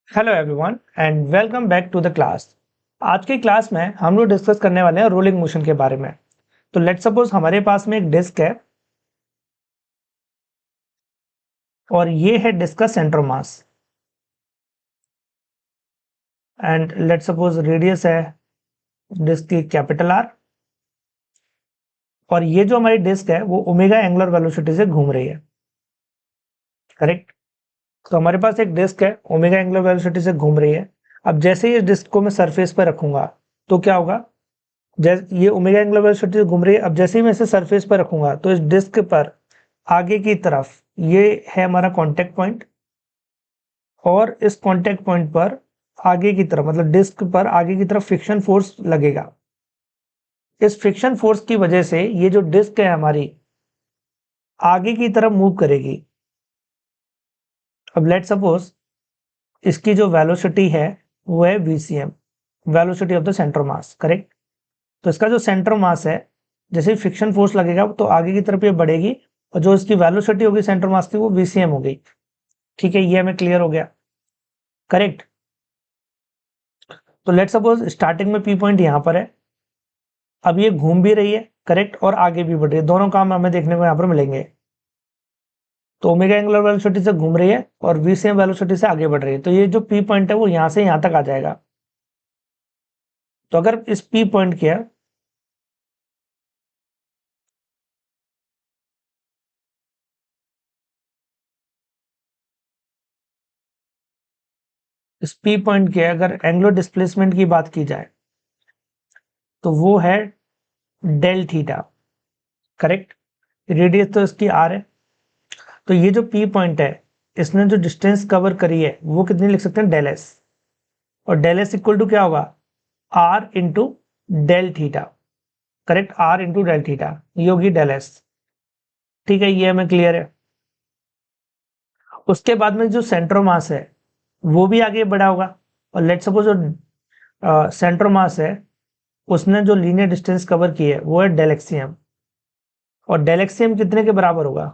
Hello everyone and welcome back to the class. आज की class में हम लोग डिस्कस करने वाले हैं रोलिंग मोशन के बारे में। तो लेट्स सपोज हमारे पास में एक डिस्क है और ये है डिस्क का centre mass and let's suppose radius है डिस्क की कैपिटल आर और ये जो हमारी डिस्क है वो ओमेगा एंगुलर वेलोसिटी से घूम रही है। करेक्ट। तो हमारे पास एक डिस्क है ओमेगा एंगुलर वेलोसिटी से घूम रही है। अब जैसे ही इस डिस्क को मैं सरफेस पर रखूंगा तो क्या होगा, जैसे ये ओमेगा एंगुलर वेलोसिटी से घूम रही है, अब जैसे ही मैं इसे सरफेस पर रखूंगा तो इस डिस्क पर आगे की तरफ ये है हमारा कांटेक्ट पॉइंट और इस कांटेक्ट पॉइंट पर आगे की तरफ मतलब डिस्क पर आगे की तरफ फ्रिक्शन फोर्स लगेगा। इस फ्रिक्शन फोर्स की वजह से ये जो डिस्क है हमारी आगे की तरफ मूव करेगी। अब लेट सपोज इसकी जो वेलोसिटी है वो है VCM, velocity of the centre mass. Correct. तो इसका जो सेंटर मास है जैसे फ्रिक्शन फोर्स लगेगा तो आगे की तरफ ये बढ़ेगी और जो इसकी वेलोसिटी होगी सेंटर मास की वो VCM हो गई। ठीक है, ये हमें क्लियर हो गया। करेक्ट। तो लेट सपोज स्टार्टिंग में पी पॉइंट यहां पर है, अब ये घूम भी रही है। करेक्ट। और आगे भी बढ़ रही है, दोनों काम हमें देखने को यहां पर मिलेंगे। तो ओमेगा एंगुलर वेलोसिटी से घूम रही है और VCM वेलोसिटी से आगे बढ़ रही है, तो ये जो पी पॉइंट है वो यहां से यहां तक आ जाएगा। तो अगर इस पी पॉइंट के इस पी पॉइंट के अगर एंगुलर डिस्प्लेसमेंट की बात की जाए तो वो है डेल थीटा। करेक्ट। रेडियस तो इसकी आर है। तो ये जो पी पॉइंट है इसने जो डिस्टेंस कवर करी है वो कितनी लिख सकते हैं, डेल एस। और डेल एस इक्वल टू क्या होगा, R into del theta. Correct, R into del theta, ये होगी डेल एस। ठीक है, ये हमें क्लियर है। उसके बाद में जो सेंटर मास है वो भी आगे बढ़ा होगा और लेट सपोज जो सेंटर मास है उसने जो लीनियर डिस्टेंस कवर की है वो है डेल एक्सियम। और डेल एक्सियम कितने के बराबर होगा,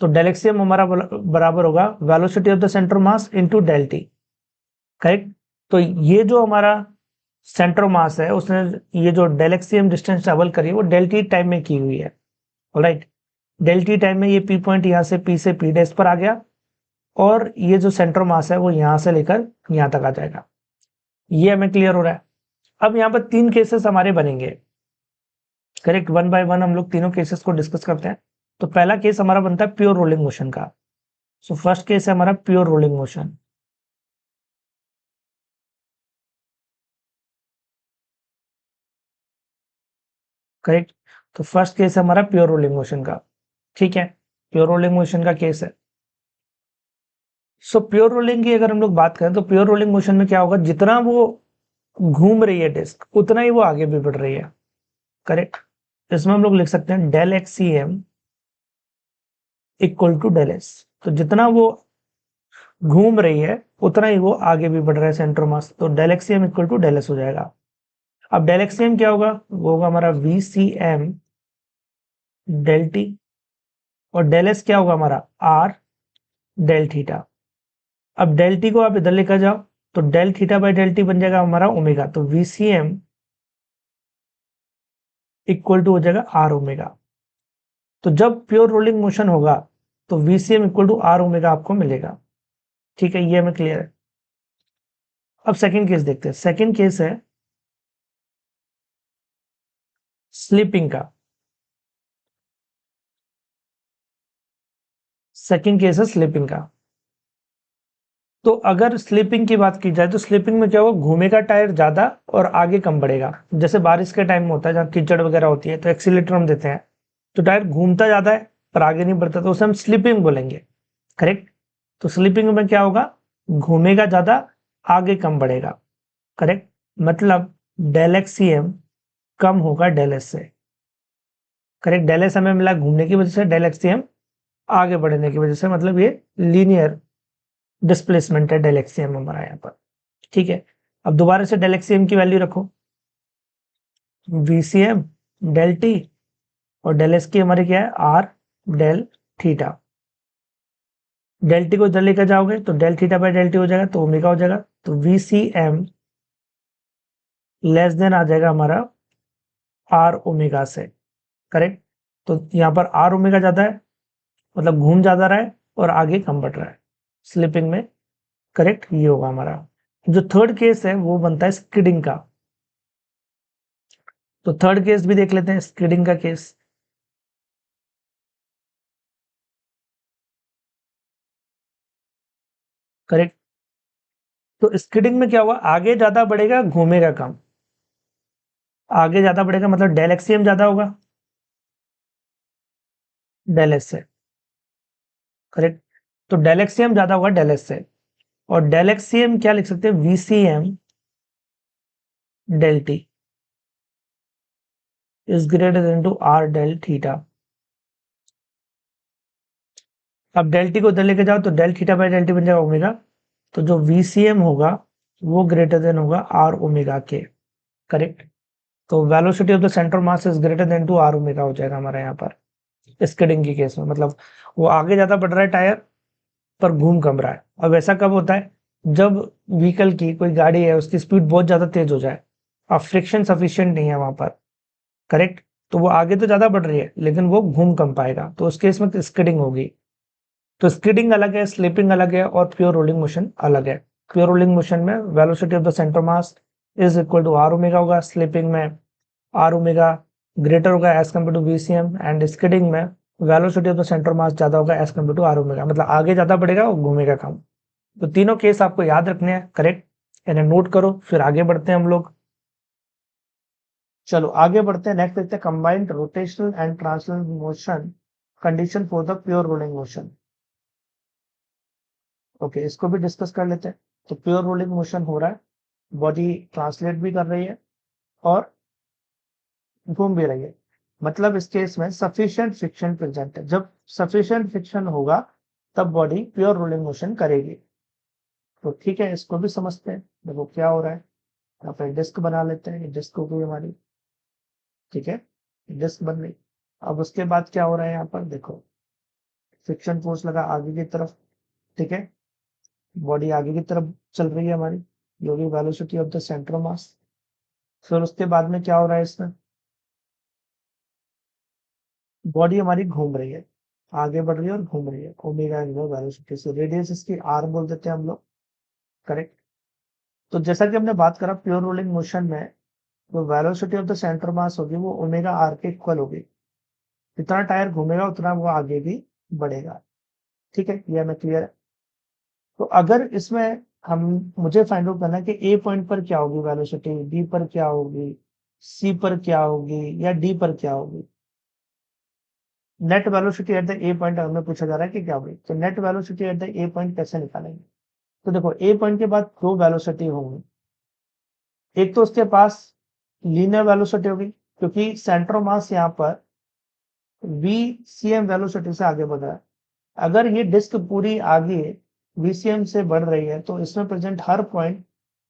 तो डेल एक्सियम हमारा बराबर होगा velocity of the centre mass into del T. Correct. तो ये जो हमारा सेंटर मास है उसने ये जो डेल एक्सियम डिस्टेंस ट्रेवल करी है वो डेल टी टाइम में की हुई है। ऑलराइट। डेल टी टाइम में ये पी पॉइंट यहाँ से पी से पी डैश पर आ गया और ये जो सेंटर मास है वो यहां से लेकर यहां तक आ जाएगा। ये हमें क्लियर हो रहा है। अब यहाँ पर तीन केसेस हमारे बनेंगे। करेक्ट, वन बाय वन हम लोग तीनों केसेस को डिस्कस करते हैं। तो पहला केस हमारा बनता है प्योर रोलिंग मोशन का। सो फर्स्ट केस है हमारा प्योर रोलिंग मोशन। करेक्ट। तो फर्स्ट केस है हमारा प्योर रोलिंग मोशन का। ठीक है, प्योर रोलिंग मोशन का केस है। सो प्योर रोलिंग की अगर हम लोग बात करें तो प्योर रोलिंग मोशन में क्या होगा, जितना वो घूम रही है डिस्क उतना ही वो आगे भी बढ़ रही है। करेक्ट। इसमें हम लोग लिख सकते हैं del x C M equal to del S. तो जितना वो घूम रही है उतना ही वो आगे भी बढ़ रहा है सेंटर मास, तो del x C M equal to del S हो जाएगा। अब डेल एक्स सी एम क्या होगा, वो होगा हमारा वी सी एम डेल टी और डेल एस क्या होगा हमारा आर डेल थीटा। अब डेल टी को आप इधर लेकर जाओ तो del theta by del T बन जाएगा हमारा ओमेगा, तो VCM इक्वल टू हो जाएगा आर ओमेगा। तो जब प्योर रोलिंग मोशन होगा तो VCM equal to are omega आपको मिलेगा। ठीक है, ये हमें क्लियर है। अब सेकंड केस देखते हैं। सेकंड केस है स्लीपिंग का। सेकंड केस है स्लीपिंग का। तो अगर स्लीपिंग की बात की जाए तो स्लीपिंग में क्या होगा, घूमेगा टायर ज्यादा और आगे कम बढ़ेगा। जैसे बारिश के टाइम में होता है जहाँ कीचड़ वगैरह होती है तो एक्सीलेटर हम देते हैं तो टायर घूमता ज्यादा है पर आगे नहीं बढ़ता, तो उसे हम स्लीपिंग बोलेंगे। करेक्ट। तो स्लीपिंग में क्या होगा, घूमेगा ज्यादा आगे कम बढ़ेगा। करेक्ट। मतलब डेल एक्स सी एम कम होगा डेल एस से। करेक्ट, डेल एस हमें मिला घूमने की वजह से, डेल एक्स सी एम आगे बढ़ने की वजह से, मतलब ये लीनियर डिस्प्लेसमेंट है डेल एक्स सी एम हमारा यहाँ पर। ठीक है। अब दोबारा से डेल एक्स सी एम की वैल्यू रखो, VCM डेल टी और डेल एस की हमारी क्या है r del theta. Del T को इधर लेकर जाओगे तो del theta by del t हो जाएगा, तो ओमेगा हो जाएगा। तो वी सी एम लेस देन आ जाएगा हमारा आर ओमेगा से, करेक्ट। तो यहाँ पर आर ओमेगा ज्यादा है, मतलब घूम ज्यादा रहा है और आगे कम बढ़ रहा है स्लिपिंग में, करेक्ट। ये होगा हमारा। जो थर्ड केस है वो बनता है स्किडिंग का। तो थर्ड केस भी देख लेते हैं, स्किडिंग का केस। करेक्ट। तो स्किडिंग में क्या हुआ, आगे ज्यादा बढ़ेगा घूमेगा कम। आगे ज्यादा बढ़ेगा मतलब डेल एक्सीएम ज्यादा होगा डेल एस से, करेक्ट। तो डेल एक्सीएम ज्यादा होगा डेल एस से, और डेल एक्सीएम क्या लिख सकते हैं, VCM del T is greater than to R del theta. अब डेल टी को उधर लेके जाओ तो del theta by del T बन जाएगा ओमेगा। तो जो वीसीएम होगा वो ग्रेटर देन होगा आर ओमेगा के, करेक्ट। तो velocity of the centre mass is greater than to are omega हो जाएगा हमारा यहाँ पर स्किडिंग के केस में। मतलब वो आगे ज्यादा बढ़ रहा है टायर पर घूम कम रहा है। अब ऐसा कब होता है, जब व्हीकल की कोई गाड़ी है उसकी स्पीड बहुत ज्यादा तेज हो जाए, अब फ्रिक्शन सफिशिएंट नहीं है वहां पर, करेक्ट। तो वो आगे तो ज्यादा बढ़ रही है लेकिन वो घूम कम पाएगा, तो उस केस में स्किडिंग होगी। तो स्किडिंग अलग है, स्लिपिंग अलग है, और प्योर रोलिंग मोशन अलग है। प्योर रोलिंग मोशन में velocity of the centre mass is equal to are omega होगा, स्लिपिंग में आर ओमेगा ग्रेटर होगा as compared to VCM, and skidding में velocity of the centre mass ज्यादा होगा as compared to are omega, मतलब आगे ज्यादा बढ़ेगा और घूमेगा कम। तो तीनों केस आपको याद रखने हैं, करेक्ट। इन्हें नोट करो, फिर आगे बढ़ते हैं हम लोग। चलो आगे बढ़ते हैं, नेक्स्ट देखते हैं combined rotational and translational motion condition for the pure rolling motion. Okay, इसको भी डिस्कस कर लेते हैं। तो प्योर रोलिंग मोशन हो रहा है, बॉडी ट्रांसलेट भी कर रही है और घूम भी रही है। मतलब इस केस में सफिशिएंट फ्रिक्शन प्रेजेंट है। जब सफिशिएंट फ्रिक्शन होगा तब बॉडी प्योर रोलिंग मोशन करेगी। तो ठीक है, इसको भी समझते हैं। देखो क्या हो रहा है, यहाँ पे डिस्क बना लेते हैं। डिस्क हो गई हमारी, ठीक है, डिस्क बन गई। अब उसके बाद क्या हो रहा है, यहाँ पर देखो फ्रिक्शन फोर्स लगा आगे की तरफ, ठीक है। बॉडी आगे की तरफ चल रही है हमारी, जो कि velocity of the centre of mass. फिर उसके बाद में क्या हो रहा है, इसमें बॉडी हमारी घूम रही है, आगे बढ़ रही है और घूम रही है ओमेगा एंगुलर वेलोसिटी से। रेडियस इसकी आर बोल देते हैं हम लोग, करेक्ट। तो जैसा कि हमने बात करा प्योर रोलिंग मोशन में, जो velocity of the centre mass होगी वो ओमेगा आर के इक्वल होगी। जितना टायर घूमेगा उतना वो आगे भी बढ़ेगा, ठीक है, ये हमें क्लियर है। तो अगर इसमें हम मुझे फाइंड आउट करना है कि ए पॉइंट पर क्या होगी वेलोसिटी, बी पर क्या होगी, सी पर क्या होगी, या डी पर क्या होगी। Net velocity at the A point हमें पूछा जा रहा है कि क्या होगी। तो net velocity at the A point कैसे निकालेंगे। तो देखो ए पॉइंट के बाद दो वेलोसिटी होंगी। एक तो उसके पास लीनियर वेलोसिटी होगी, क्योंकि सेंटर ऑफ मास यहाँ पर वी सी एम वेलोसिटी से आगे बढ़ रहा है। अगर ये डिस्क पूरी आगे वीसीएम से बढ़ रही है तो इसमें प्रेजेंट हर पॉइंट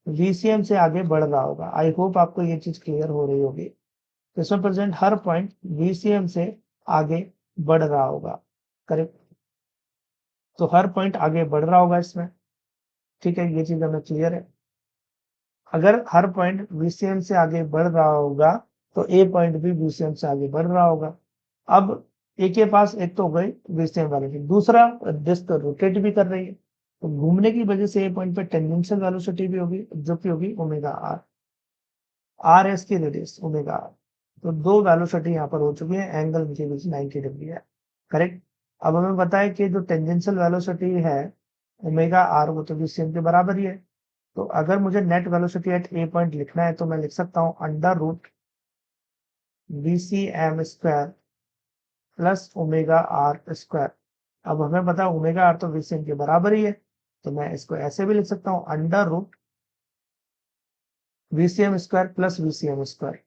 वीसीएम से आगे बढ़ रहा होगा। आई होप आपको ये चीज क्लियर हो रही होगी। तो इसमें प्रेजेंट हर पॉइंट वीसीएम से आगे बढ़ रहा होगा, करेक्ट। तो हर पॉइंट आगे बढ़ रहा होगा इसमें, ठीक है, ये चीज हमें क्लियर है। अगर हर पॉइंट वीसीएम से आगे बढ़ रहा होगा तो ए पॉइंट भी वीसीएम से आगे बढ़ रहा होगा। अब ए के पास एक तो हो गई वीसीएम वेलोसिटी, दूसरा डिस्क रोटेट भी कर रही है, तो घूमने की वजह से ए पॉइंट पे टेंजेंशियल वेलोसिटी भी होगी, जो कि होगी ओमेगा आर। आर एस की रेडियस ओमेगा आर। तो दो वेलोसिटी यहाँ पर हो चुकी है, एंगल के बीच 90 डिग्री है, करेक्ट। अब हमें पता है कि जो टेंजेंशियल वेलोसिटी है ओमेगा आर वो तो वीसीएम के बराबर ही है। तो अगर मुझे net velocity at a point लिखना है तो मैं लिख सकता हूँ अंडर रूट वी सी M square plus omega R square. अब हमें पता है ओमेगा आर तो वीसीएम के बराबर ही है, तो मैं इसको ऐसे भी लिख सकता हूँ under root VCM square plus VCM square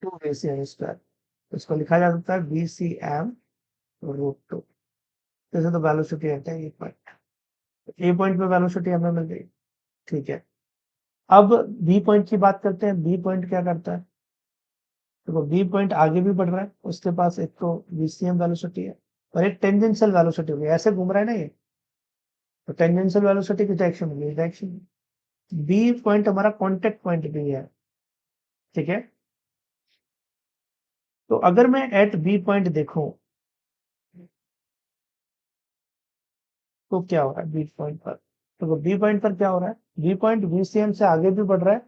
two VCM square. इसको लिखा जा सकता है वीसीएम रूट टू। जैसे तो वेलोसिटी आता है ए पॉइंट, ए पॉइंट पे वेलोसिटी हमें मिल गई, ठीक है। अब बी पॉइंट की बात करते हैं। बी पॉइंट क्या करता है, देखो बी पॉइंट आगे भी बढ़ रहा है, उसके पास एक तो वीसीएम वेलोसिटी है और एक टेंजेंशियल वेलोसिटी होगी, ऐसे घूम रहा है ना ये, तो टेंजेंशियल वेलोसिटी किस डायरेक्शन होगी, इस डायरेक्शन। बी पॉइंट हमारा कॉन्टेक्ट पॉइंट भी है, ठीक है। तो अगर मैं एट बी पॉइंट देखूं तो क्या हो रहा है बी पॉइंट पर, तो बी पॉइंट पर क्या हो रहा है, बी पॉइंट वीसीएम से आगे भी बढ़ रहा है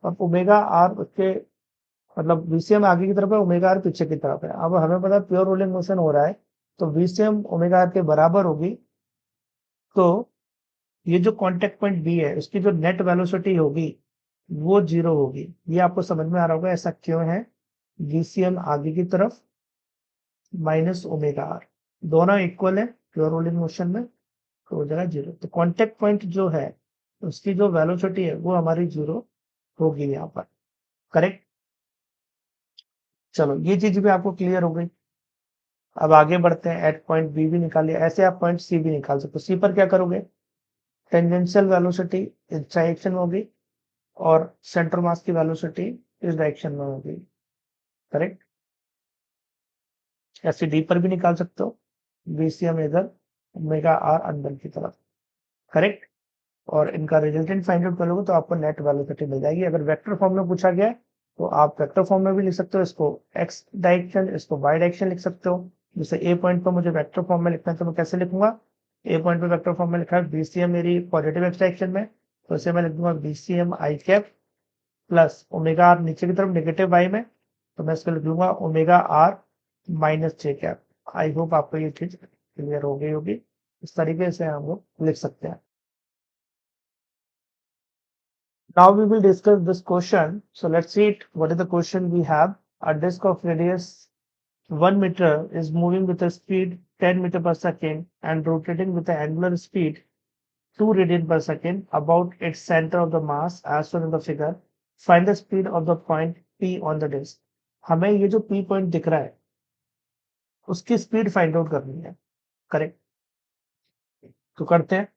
और ओमेगा आर उसके, मतलब वीसीएम आगे की तरफ है, ओमेगा आर पीछे की तरफ है। अब हमें पता है प्योर रोलिंग मोशन हो रहा है, तो वीसीएम ओमेगा आर के बराबर होगी। तो ये जो कांटेक्ट पॉइंट बी है उसकी जो नेट वेलोसिटी होगी वो 0 होगी। ये आपको समझ में आ रहा होगा ऐसा क्यों है, वीसीएम आगे की तरफ माइनस ओमेगा आर, दोनों इक्वल है प्योर रोलिंग मोशन में, तो हो जाएगा 0। तो कांटेक्ट पॉइंट जो है उसकी जो वेलोसिटी है वो हमारी 0 होगी यहाँ पर, करेक्ट। चलो ये चीज भी आपको क्लियर हो गई। अब आगे बढ़ते हैं, एट पॉइंट बी भी निकाल लिया, ऐसे आप पॉइंट सी भी निकाल सकते हो। सी पर क्या करोगे, टेंजेंशियल वेलोसिटी इस डायरेक्शन में होगी और सेंटर मास की वेलोसिटी इस डायरेक्शन में होगी, करेक्ट। ऐसे डी पर भी निकाल सकते हो, बीसीएम इधर, ओमेगा आर अंदर की तरफ, करेक्ट। और इनका रिजल्टेंट फाइंड आउट करोगे तो आपको नेट वेलोसिटी मिल जाएगी। अगर वेक्टर फॉर्म में पूछा गया है तो आप वेक्टर फॉर्म में भी लिख सकते हो, इसको एक्स डायरेक्शन इसको वाई डायरेक्शन लिख सकते हो। जैसे ए पॉइंट पर मुझे वेक्टर फॉर्म में लिखना है तो मैं कैसे लिखूंगा, ए पॉइंट पे वेक्टर फॉर्म में लिखा है बीसीएम मेरी पॉजिटिव एक्स डायरेक्शन में, तो इसे मैं लिख दूंगा VCM I cap plus omega R नीचे की तरफ नेगेटिव वाई में, तो मैं इसको लिख लूंगा omega R minus J cap. I hope आपको ये चीज क्लियर हो गई होगी। इस तरीके से हम लोग लिख सकते हैं। Now we will discuss this question. So let's see it. What is the question we have? A disk of radius 1 meter is moving with a speed 10 meter per second and rotating with an angular speed 2 radian per second about its center of the mass as shown in the figure. Find the speed of the point P on the disk. हमें ये जो P point दिख रहा है उसकी speed find out करनी है, correct. तो करते हैं,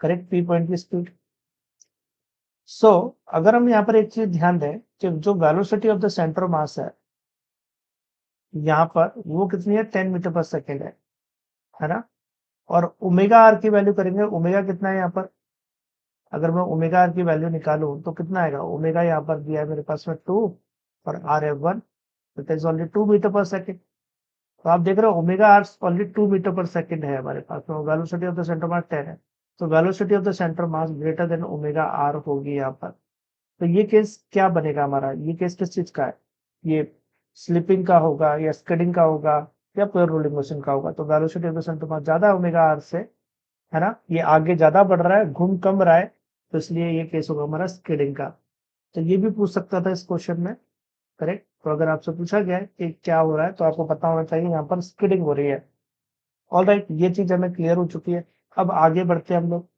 करेक्ट, P point की स्पीड। सो अगर हम यहाँ पर एक चीज ध्यान दें कि जो वेलोसिटी ऑफ द सेंटर मास यहाँ पर वो कितनी है, 10 मीटर पर सेकेंड है ना। और ओमेगा आर की वैल्यू करेंगे, ओमेगा कितना है यहाँ पर, अगर मैं ओमेगा आर की वैल्यू निकालूं तो कितना आएगा, ओमेगा यहाँ पर दिया है मेरे पास में 2 और R F 1, it is only 2 metre per second. तो आप देख रहे हो omega R only 2 metre per second है हमारे पास में, velocity of the centre mass 10 है, तो velocity of the centre mass greater than omega R होगी यहाँ पर। तो ये केस क्या बनेगा हमारा, ये केस किस चीज का है, ये स्लिपिंग का होगा या स्किडिंग का होगा या प्योर रोलिंग मोशन का होगा। तो velocity of the centre mass ज्यादा ओमेगा आर से, है ना, ये आगे ज्यादा बढ़ रहा है, घूम कम रहा है, तो इसलिए ये केस होगा हमारा स्किडिंग का। तो ये भी पूछ सकता था इस क्वेश्चन में, करेक्ट। तो अगर आपसे पूछा गया है कि क्या हो रहा है तो आपको पता होना चाहिए यहाँ पर स्किडिंग हो रही है। ऑल राइट, ये चीज हमें क्लियर हो चुकी है। अब आगे बढ़ते हैं हम लोग।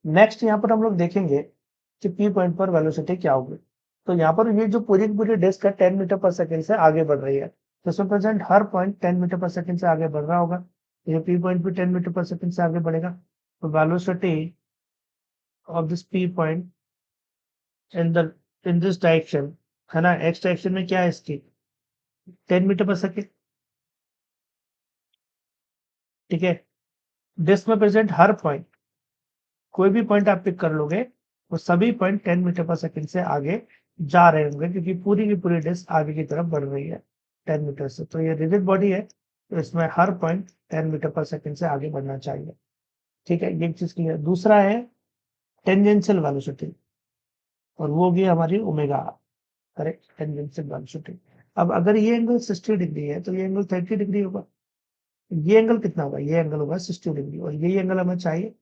नेक्स्ट यहाँ पर हम लोग देखेंगे कि पी पॉइंट पर वेलोसिटी क्या होगी। तो यहाँ पर ये जो पूरी की पूरी डिस्क है 10 मीटर पर सेकंड से आगे बढ़ रही है, तो इसमें प्रेजेंट हर पॉइंट 10 मीटर पर सेकंड से आगे बढ़ रहा होगा। ये पी पॉइंट भी 10 मीटर पर सेकंड से आगे बढ़ेगा, तो velocity of this P point in the in this direction, है ना, एक्स डायरेक्शन में क्या है इसकी 10 मीटर पर सेकंड, ठीक है। डिस्क में प्रेजेंट हर पॉइंट, कोई भी पॉइंट आप पिक कर लोगे वो सभी पॉइंट 10 मीटर पर सेकंड से आगे जा रहे होंगे, क्योंकि पूरी की पूरी डिस्क आगे की तरफ बढ़ रही है 10 मीटर से। तो ये रिजिड बॉडी है, तो इसमें हर पॉइंट 10 मीटर पर सेकंड से आगे बढ़ना चाहिए, ठीक है। ये चीज क्लियर। दूसरा है टेंजेंशियल वेलोसिटी, और वो होगी हमारी ओमेगा, करेक्ट, टेंजेंशियल वेलोसिटी। अब अगर ये एंगल 60 डिग्री है तो ये एंगल 30 डिग्री होगा। ये एंगल कितना होगा, ये एंगल होगा 60 डिग्री, और यही एंगल हमें चाहिए,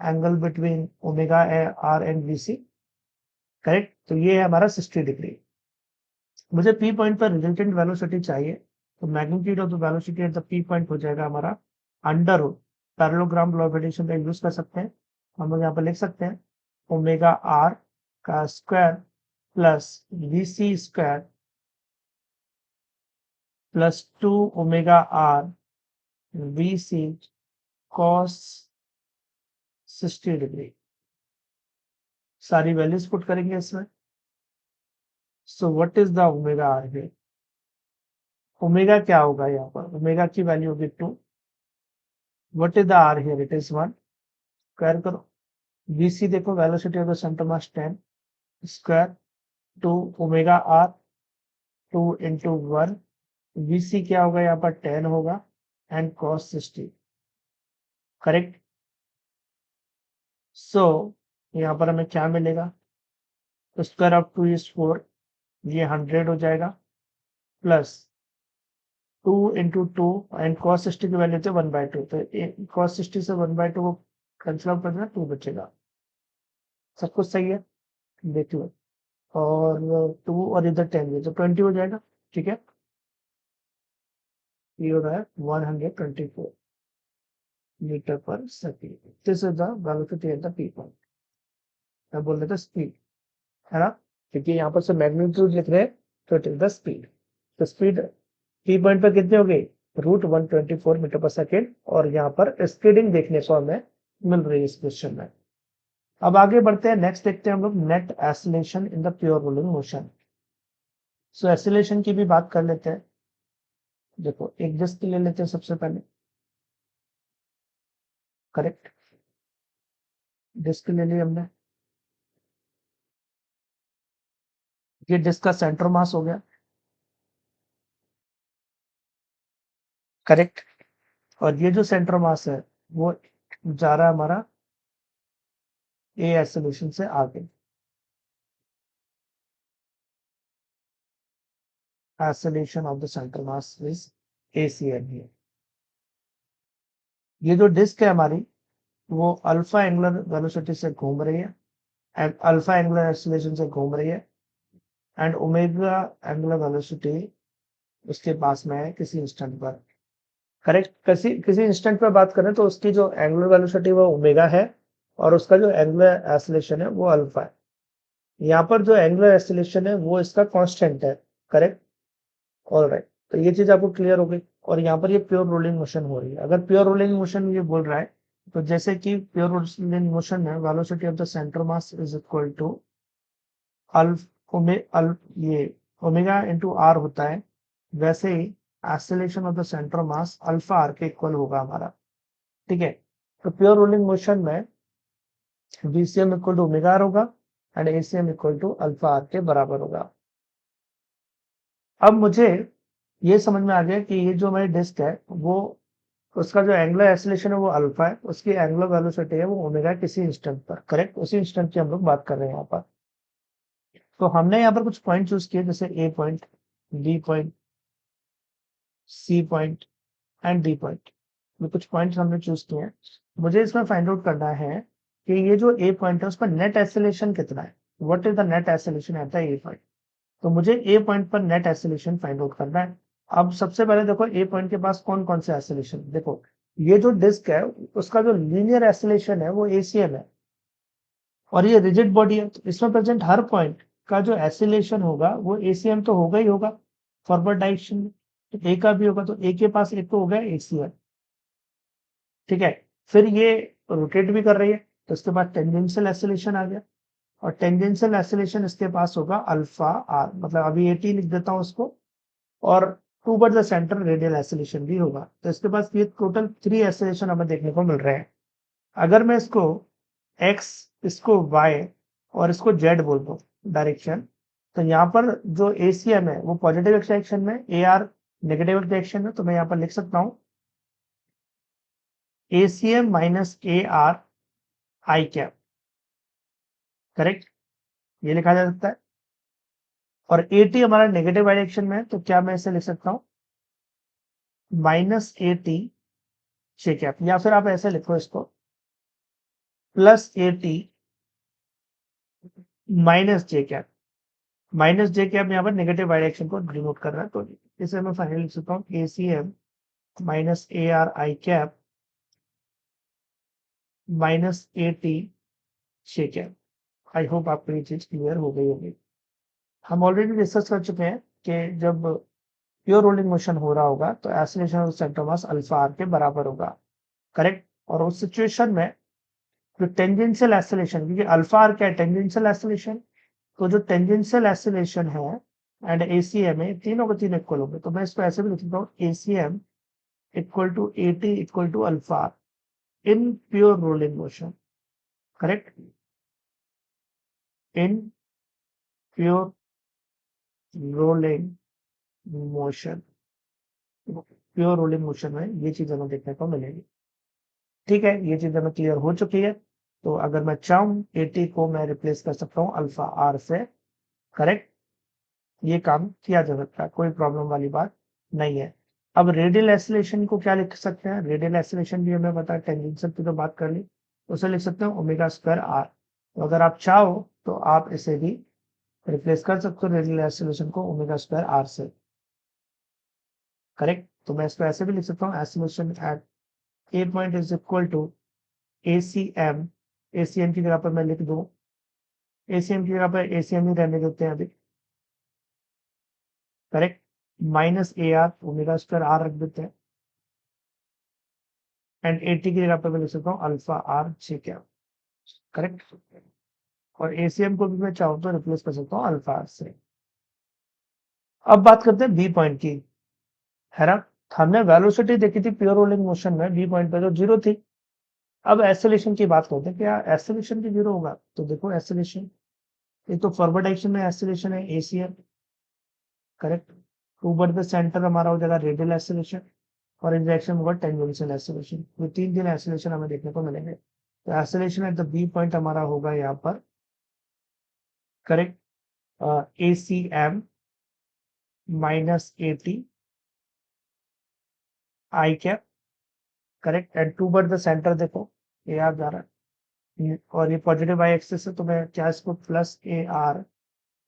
angle between omega R and VC, correct. तो ये है हमारा 60 डिग्री। मुझे पी पॉइंट पर रिजल्टेंट वेलोसिटी चाहिए, तो magnitude of the velocity at the P point हो जाएगा हमारा under root parallelogram law of radiation का यूज कर सकते हैं। हम लोग यहाँ पर लिख सकते हैं ओमेगा आर का square plus VC square plus 2 omega R VC cos 60 degree. सारी वैल्यूज पुट करेंगे इसमें। So what is the omega R here, omega क्या होगा यहाँ पर, ओमेगा की वैल्यू होगी 2, what is the R here, it is 1, square करो, वीसी देखो velocity of the centre mass 10 square 2 omega R 2 into 1, VC क्या होगा यहाँ पर 10 होगा एंड कॉस 60, करेक्ट। सो यहाँ पर हमें क्या मिलेगा, स्क्वायर ऑफ 2 इज 4, ये 100 हो जाएगा, प्लस 2 इंटू 2 एंड कॉस 60 की वैल्यू थे 1/2, तो कॉस 60 से 1/2 को कैंसिल आउट कर देना, 2 बचेगा। सब कुछ सही है, देख लो। और 2 और इधर 10 तो 20 हो जाएगा, ठीक है। ये हो रहा है 124 metre per second, this is the velocity at the P point. मैं बोल रहा था स्पीड, है ना, क्योंकि यहाँ पर से मैग्नीट्यूड लिख रहे हैं, तो इट इज द स्पीड। तो स्पीड पी पॉइंट पर कितनी हो गई, √124 मीटर पर सेकेंड, और यहाँ पर स्पीडिंग देखने को हमें मिल रही है इस क्वेश्चन में। अब आगे बढ़ते हैं, नेक्स्ट देखते हैं हम लोग net acceleration in the pure rolling motion. So acceleration की भी बात कर लेते हैं। देखो एक डिस्क ले लेते हैं सबसे पहले, करेक्ट, डिस्क ले ली हमने, ये डिस्क का सेंटर मास हो गया, करेक्ट, और ये जो सेंटर मास है वो जा रहा है हमारा ए एक्सीलरेशन से आगे, acceleration of the centre mass is ACM here। ये जो डिस्क है हमारी वो अल्फा एंगुलर वेलोसिटी से घूम रही है एंड अल्फा एंगुलर एक्सीलरेशन से घूम रही है एंड ओमेगा एंगुलर वेलोसिटी उसके पास में है किसी इंस्टेंट पर, करेक्ट। किसी किसी इंस्टेंट पर बात करें तो उसकी जो एंगुलर वेलोसिटी वो ओमेगा है और उसका जो एंगुलर एक्सीलरेशन है वो अल्फा है। यहाँ पर जो एंगुलर एक्सीलरेशन है वो इसका कांस्टेंट है, करेक्ट, ऑलराइट। तो ये चीज आपको क्लियर हो गई। और यहाँ पर ये प्योर रोलिंग मोशन हो रही है। अगर प्योर रोलिंग मोशन ये बोल रहा है तो जैसे कि प्योर रोलिंग मोशन में velocity of the centre mass is equal to ये ओमेगा इंटू आर होता है, वैसे ही acceleration of the centre mass alpha are के इक्वल होगा हमारा, ठीक है। तो प्योर रोलिंग मोशन में VCM equal to omega r होगा and ACM equal to alpha are के बराबर होगा। अब मुझे ये समझ में आ गया कि ये जो हमारी डिस्क है वो उसका जो एंगुलर एक्सीलरेशन है वो अल्फा है, उसकी एंगुलर वेलोसिटी है वो ओमेगा किसी इंस्टेंट पर, करेक्ट, उसी इंस्टेंट की हम लोग बात कर रहे हैं यहाँ पर। तो हमने यहाँ पर कुछ पॉइंट चूज किए, जैसे A point, B point, C point and D point. ये कुछ पॉइंट्स हमने चूज किए हैं। मुझे इसमें फाइंड आउट करना है कि ये जो ए पॉइंट है उसका नेट एक्सीलरेशन कितना है, what is the net acceleration at the A point. तो मुझे ए पॉइंट पर नेट एक्सीलरेशन फाइंड आउट करना है। अब सबसे पहले देखो ए पॉइंट के पास कौन कौन से एक्सीलरेशन, देखो ये जो डिस्क है उसका जो लीनियर एक्सीलरेशन है वो ACM है और ये रिजिड बॉडी है, तो इसमें प्रेजेंट हर पॉइंट का जो एक्सीलरेशन होगा वो ACM तो होगा ही होगा फॉरवर्ड डायरेक्शन में, तो ए का भी होगा, तो ए के पास एक तो हो गया ACM, ठीक है। फिर ये रोटेट भी कर रही है तो इसके बाद टेंजेंशियल एक्सीलरेशन आ गया और टेंजेंशियल एक्सीलरेशन इसके पास होगा अल्फा आर, मतलब अभी 80 लिख देता हूं उसको, और toward the centre radial acceleration भी होगा। तो इसके पास ये टोटल 3 एक्सीलरेशन हमें देखने को मिल रहे हैं। अगर मैं इसको x, इसको y और इसको z बोल दूं डायरेक्शन, तो यहाँ पर जो ACM है वो पॉजिटिव एक्स डायरेक्शन में, AR नेगेटिव एक्स डायरेक्शन में, तो मैं यहाँ पर लिख सकता हूँ ACM minus AR I cap, correct, ये लिखा जा सकता है। और AT हमारा नेगेटिव डायरेक्शन में है तो क्या मैं इसे लिख सकता हूँ -AT जे कैप, या फिर आप ऐसे लिखो इसको +AT minus J cap. Minus J cap यहाँ पर नेगेटिव डायरेक्शन को डिनोट कर रहा है, तो इसे मैं फाइनली लिख सकता हूँ ACM minus AR I cap -AT J cap. I hope आपको ये चीज क्लियर हो गई होगी। हम ऑलरेडी डिस्कस कर चुके हैं कि जब प्योर रोलिंग मोशन हो रहा होगा तो acceleration of centre mass alpha are के बराबर होगा, करेक्ट। और उस सिचुएशन में जो टेंजेंशियल एक्सीलरेशन, क्योंकि अल्फा आर क्या है, टेंजेंशियल एक्सीलरेशन, तो जो टेंजेंशियल एक्सीलरेशन है एंड ACM है, तीनों के तीन इक्वल होंगे, तो मैं इसको ऐसे भी लिख सकता हूँ ACM equal to AT equal to alpha in pure rolling motion, correct, in pure rolling motion, pure rolling motion में ये चीज हमें देखने को मिलेगी। ठीक है, ये चीज हमें क्लियर हो चुकी है। तो अगर मैं चाहूँ AT को मैं रिप्लेस कर सकता हूँ अल्फा R से, करेक्ट, ये काम किया जा सकता है, कोई प्रॉब्लम वाली बात नहीं है। अब रेडियल एसिलेशन को क्या लिख सकते हैं, रेडियल एसिलेशन भी हमें पता है, टेंजेंशियल की तो बात कर ली, उसे लिख सकते हैं ओमेगा स्क्वायर R। तो अगर आप चाहो तो आप इसे भी रिप्लेस कर सकते हो रेडियल एसिलेशन को ओमेगा स्क्वायर R से, करेक्ट। तो मैं इसको ऐसे भी लिख सकता हूँ acceleration at a point is equal to ACM, ACM की जगह पर मैं लिख दूं, ACM की जगह पर ACM ही रहने देते हैं अभी, correct, minus AR omega square R रख देते हैं, एंड 80 की जगह पर मैं लिख सकता हूँ अल्फा R जी क्या, करेक्ट। और ACM को भी मैं चाहूँ तो रिप्लेस कर सकता हूँ अल्फा R से। अब बात करते हैं बी पॉइंट की, है ना। हमने वेलोसिटी देखी थी प्योर रोलिंग मोशन में, बी पॉइंट पे तो जीरो थी। अब एसेलेशन की बात करते हैं, क्या एसेलेशन भी जीरो होगा, तो देखो एसेलेशन, ये तो फॉरवर्ड डायरेक्शन में एसेलेशन है ACM, correct, toward the centre हमारा हो जाएगा रेडियल एसेलेशन, और इन डायरेक्शन होगा टेंजेंशियल एसेलेशन। ये तीन एसेलेशन हमें देखने को मिलेंगे। तो acceleration at the B point हमारा होगा यहाँ पर, correct, ACM minus AT I cap, correct, and toward the centre देखो AR जा रहा है, और ये पॉजिटिव वाई एक्सिस है, तो मैं क्या इसको प्लस AR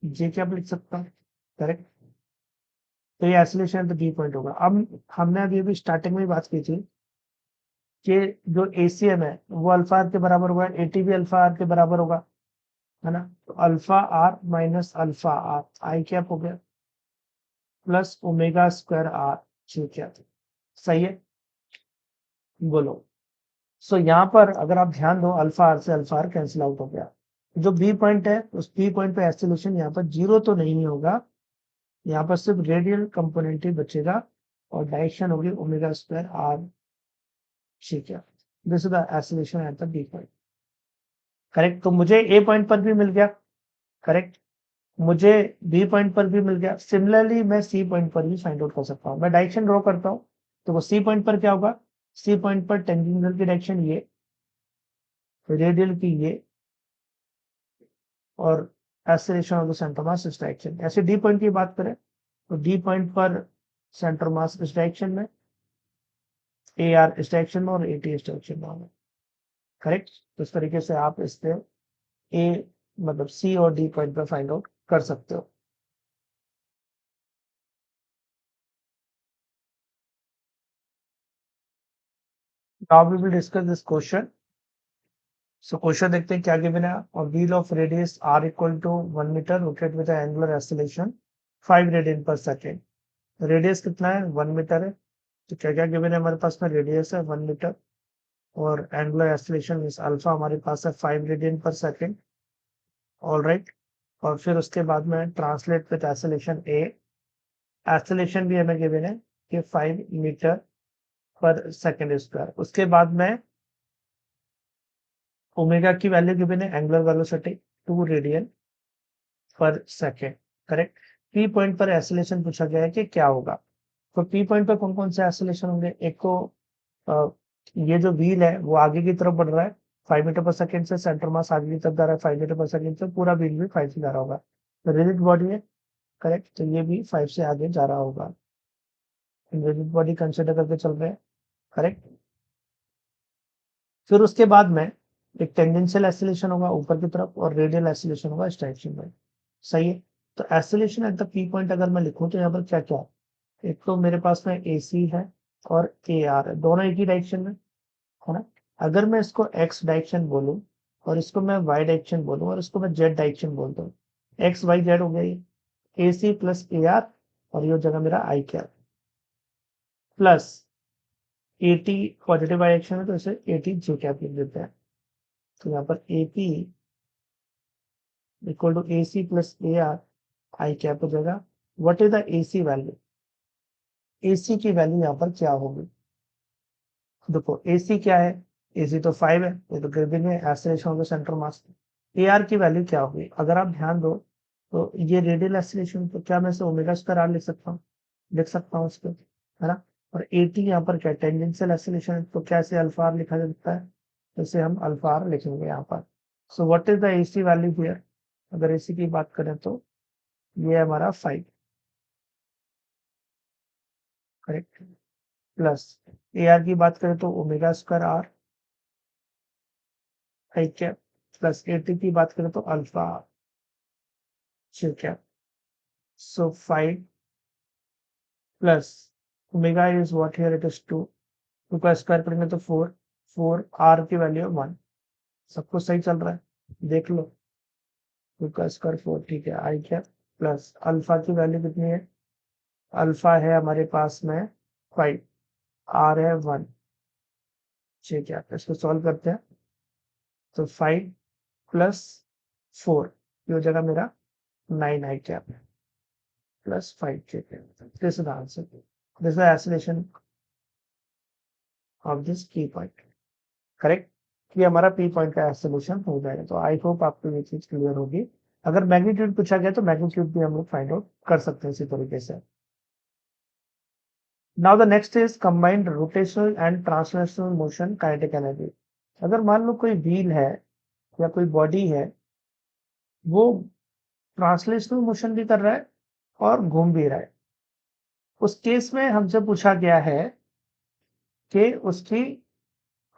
जे कैप लिख सकता हूँ, करेक्ट। तो ये acceleration at the B point होगा। अब हमने अभी अभी स्टार्टिंग में बात की थी कि जो ACM है वो अल्फा आर के बराबर होगा, AT भी अल्फा आर के बराबर होगा, है ना। तो alpha R minus alpha R I cap हो गया, plus omega square R J cap, सही है, बोलो। सो यहाँ पर अगर आप ध्यान दो, अल्फा आर से अल्फा आर कैंसिल आउट हो गया। जो बी पॉइंट है उस बी पॉइंट पे एसिलेशन यहाँ पर जीरो तो नहीं होगा, यहाँ पर सिर्फ रेडियल कंपोनेंट ही बचेगा, और डायरेक्शन होगी ओमेगा स्क्वायर R, ठीक है। This is the acceleration at the B point, correct. तो मुझे ए पॉइंट पर भी मिल गया, करेक्ट, मुझे बी पॉइंट पर भी मिल गया। सिमिलरली मैं सी पॉइंट पर भी फाइंड आउट कर सकता हूँ। मैं डायरेक्शन ड्रॉ करता हूँ, तो वो सी पॉइंट पर क्या होगा, सी पॉइंट पर टेंजेंशियल की डायरेक्शन ये, रेडियल की ये, और एसेलेरेशन ऑफ द सेंटर मास इस डायरेक्शन। ऐसे डी पॉइंट की बात करें तो डी पॉइंट पर सेंटर मास इस डायरेक्शन में, AR इस डायरेक्शन में, और AT इस डायरेक्शन में होगा, करेक्ट। तो इस तरीके से आप इससे ए मतलब सी और डी पॉइंट पर फाइंड आउट कर सकते हो। Now we will discuss this question. So question देखते हैं क्या गिवन है। और wheel of radius R equal to 1 metre rotate with angular acceleration 5 radian per second. Radius कितना है, 1 मीटर है। तो क्या क्या गिवन है हमारे पास में, रेडियस है 1 मीटर, और एंगुलर एक्सीलरेशन इस अल्फा हमारे पास है 5 radian per second, all right. और फिर उसके बाद में translate with acceleration A, acceleration भी हमें गिवन है कि 5 मीटर पर सेकेंड स्क्वायर। उसके बाद में ओमेगा की वैल्यू गिवन है, angular velocity 2 radian per second, correct. P point पर एक्सीलरेशन पूछा गया है कि क्या होगा। तो पी पॉइंट पर कौन कौन से एक्सीलरेशन होंगे, एक तो अ, ये जो व्हील है वो आगे की तरफ बढ़ रहा है 5 मीटर पर सेकेंड से, सेंटर मास आगे की तरफ जा रहा है 5 मीटर पर सेकेंड से, पूरा व्हील भी 5 से जा रहा होगा। तो रिजिड बॉडी है, करेक्ट, तो ये भी 5 से आगे जा रहा होगा। रिजिड बॉडी कंसिडर करके चल रहे हैं, करेक्ट। फिर उसके बाद में एक टेंजेंशियल एक्सीलरेशन होगा ऊपर की तरफ, और रेडियल एक्सीलरेशन होगा इस डायरेक्शन में, सही है। तो acceleration eight the P point अगर मैं लिखूं तो यहाँ पर क्या क्या है, एक तो मेरे पास में AC है और AR है, दोनों एक ही डायरेक्शन में, है ना। अगर मैं इसको x डायरेक्शन बोलूं, और इसको मैं y डायरेक्शन बोलूं, और इसको मैं z डायरेक्शन बोलता हूँ, एक्स वाई जेड हो गया ये, AC प्लस AR, और ये हो जाएगा मेरा I cap, plus AT positive direction है तो इसे AT जे कैप लिख देते हैं। तो यहाँ पर AP equal to AC plus AR I cap हो जाएगा, what is the AC value, AC की वैल्यू यहाँ पर क्या होगी। देखो एसी क्या है, एसी तो 5 है, ये तो गिविंग है, acceleration of the centre mass. AR की वैल्यू क्या होगी, अगर आप ध्यान दो तो ये रेडियल एक्सेलरेशन, तो क्या मैं इसे ओमेगा स्क्वायर आर लिख सकता हूँ, लिख सकता हूँ इसको, है ना। और एटी यहाँ पर क्या है, टेंजेंशियल एक्सेलरेशन, तो क्या इसे अल्फा आर लिखा जा सकता है, तो इसे हम अल्फा आर लिखेंगे यहाँ पर। सो what is the AC value here, अगर एसी की बात करें तो ये हमारा 5, करेक्ट। प्लस ए आर की बात करें तो ओमेगा स्क्वायर आर, ठीक है। प्लस एटी की बात करें तो अल्फा, ठीक है। सो 5 plus omega is what here, it is 2, 2 का स्क्वायर करेंगे तो 4, 4 आर की वैल्यू 1, सब कुछ सही चल रहा है देख लो, 2 का स्क्वायर 4, ठीक है। आई क्या, प्लस अल्फा की वैल्यू कितनी है, अल्फा है हमारे पास में 5, आर है 1, ठीक है। इसको सॉल्व करते हैं, तो 5 प्लस 4 ये हो जाएगा मेरा 9 आई कैप प्लस 5, ठीक है। This is the answer, this is the acceleration of this की पॉइंट, करेक्ट। ये हमारा पी पॉइंट का सोल्यूशन हो जाएगा। तो आई होप आपको ये चीज क्लियर होगी। अगर मैग्नीट्यूड पूछा गया तो मैग्नीट्यूड भी हम लोग फाइंड आउट कर सकते हैं इसी तरीके से। Now the next is combined rotational and translational motion kinetic energy. अगर मान लो कोई व्हील है या कोई बॉडी है, वो ट्रांसलेशनल मोशन भी कर रहा है और घूम भी रहा है, उस केस में हमसे पूछा गया है कि उसकी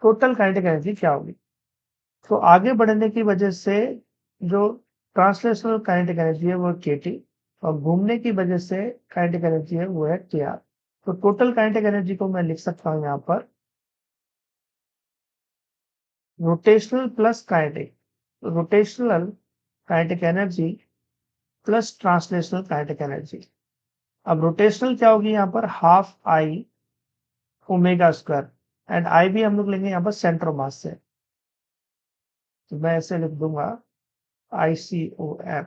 टोटल काइनेटिक एनर्जी क्या होगी। तो आगे बढ़ने की वजह से जो ट्रांसलेशनल काइनेटिक एनर्जी है वो के टी, और घूमने की वजह से काइनेटिक एनर्जी है वो है के आर। तो टोटल काइनेटिक एनर्जी को मैं लिख सकता हूं यहाँ पर rotational plus kinetic, rotational kinetic energy plus translational kinetic energy. अब रोटेशनल क्या होगी यहाँ पर, half I omega square, and I भी हम लोग लेंगे यहाँ पर सेंटर मास से, तो मैं ऐसे लिख दूंगा I C O F,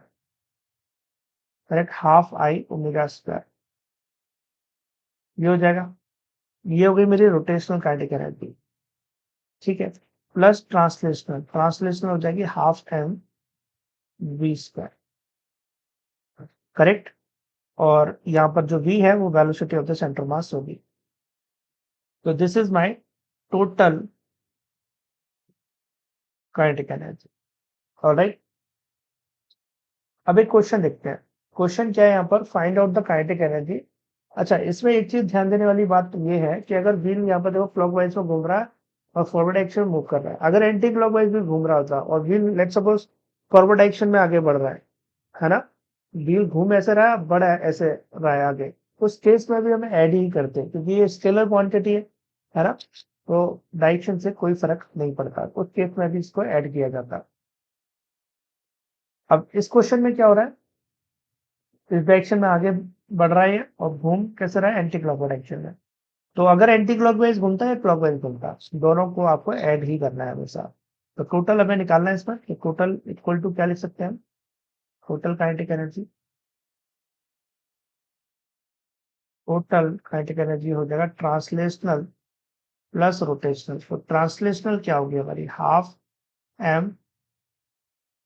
correct, half I omega square, ये हो जाएगा। ये हो गई मेरी रोटेशनल काइनेटिक एनर्जी, ठीक है। प्लस ट्रांसलेशनल, ट्रांसलेशनल हो जाएगी half M we square, correct. और यहाँ पर जो वी है वो velocity of the centre mass होगी। तो this is my total kinetic energy, alright. अब एक क्वेश्चन देखते हैं। क्वेश्चन क्या है यहाँ पर, find out the kinetic energy. अच्छा, इसमें एक चीज ध्यान देने वाली बात तो ये है कि अगर व्हील यहाँ पर देखो क्लॉकवाइज में घूम रहा है और फॉरवर्ड एक्शन मूव कर रहा है, अगर एंटी क्लॉकवाइज भी घूम रहा होता और wheel let's suppose forward action में आगे बढ़ रहा है ना, व्हील घूम ऐसे रहा है, बढ़ा है ऐसे रहा है आगे, उस केस में भी हमें ऐड ही करते हैं क्योंकि ये स्केलर क्वांटिटी है ना, तो डायरेक्शन से कोई फर्क नहीं पड़ता, उस केस में भी इसको ऐड किया जाता है। अब इस क्वेश्चन में क्या हो रहा है, इस डायरेक्शन में आगे बढ़ रहा है और घूम कैसे रहा है, एंटी क्लॉकवाइज डायरेक्शन में। तो अगर एंटी क्लॉकवाइज घूमता है क्लॉकवाइज घूमता है, दोनों को आपको ऐड ही करना है हमेशा। तो टोटल हमें निकालना है इसमें, कि टोटल इक्वल टू क्या लिख सकते हैं हम, total kinetic energy, total kinetic energy हो जाएगा ट्रांसलेशनल प्लस रोटेशनल। तो ट्रांसलेशनल क्या होगी हमारी, half m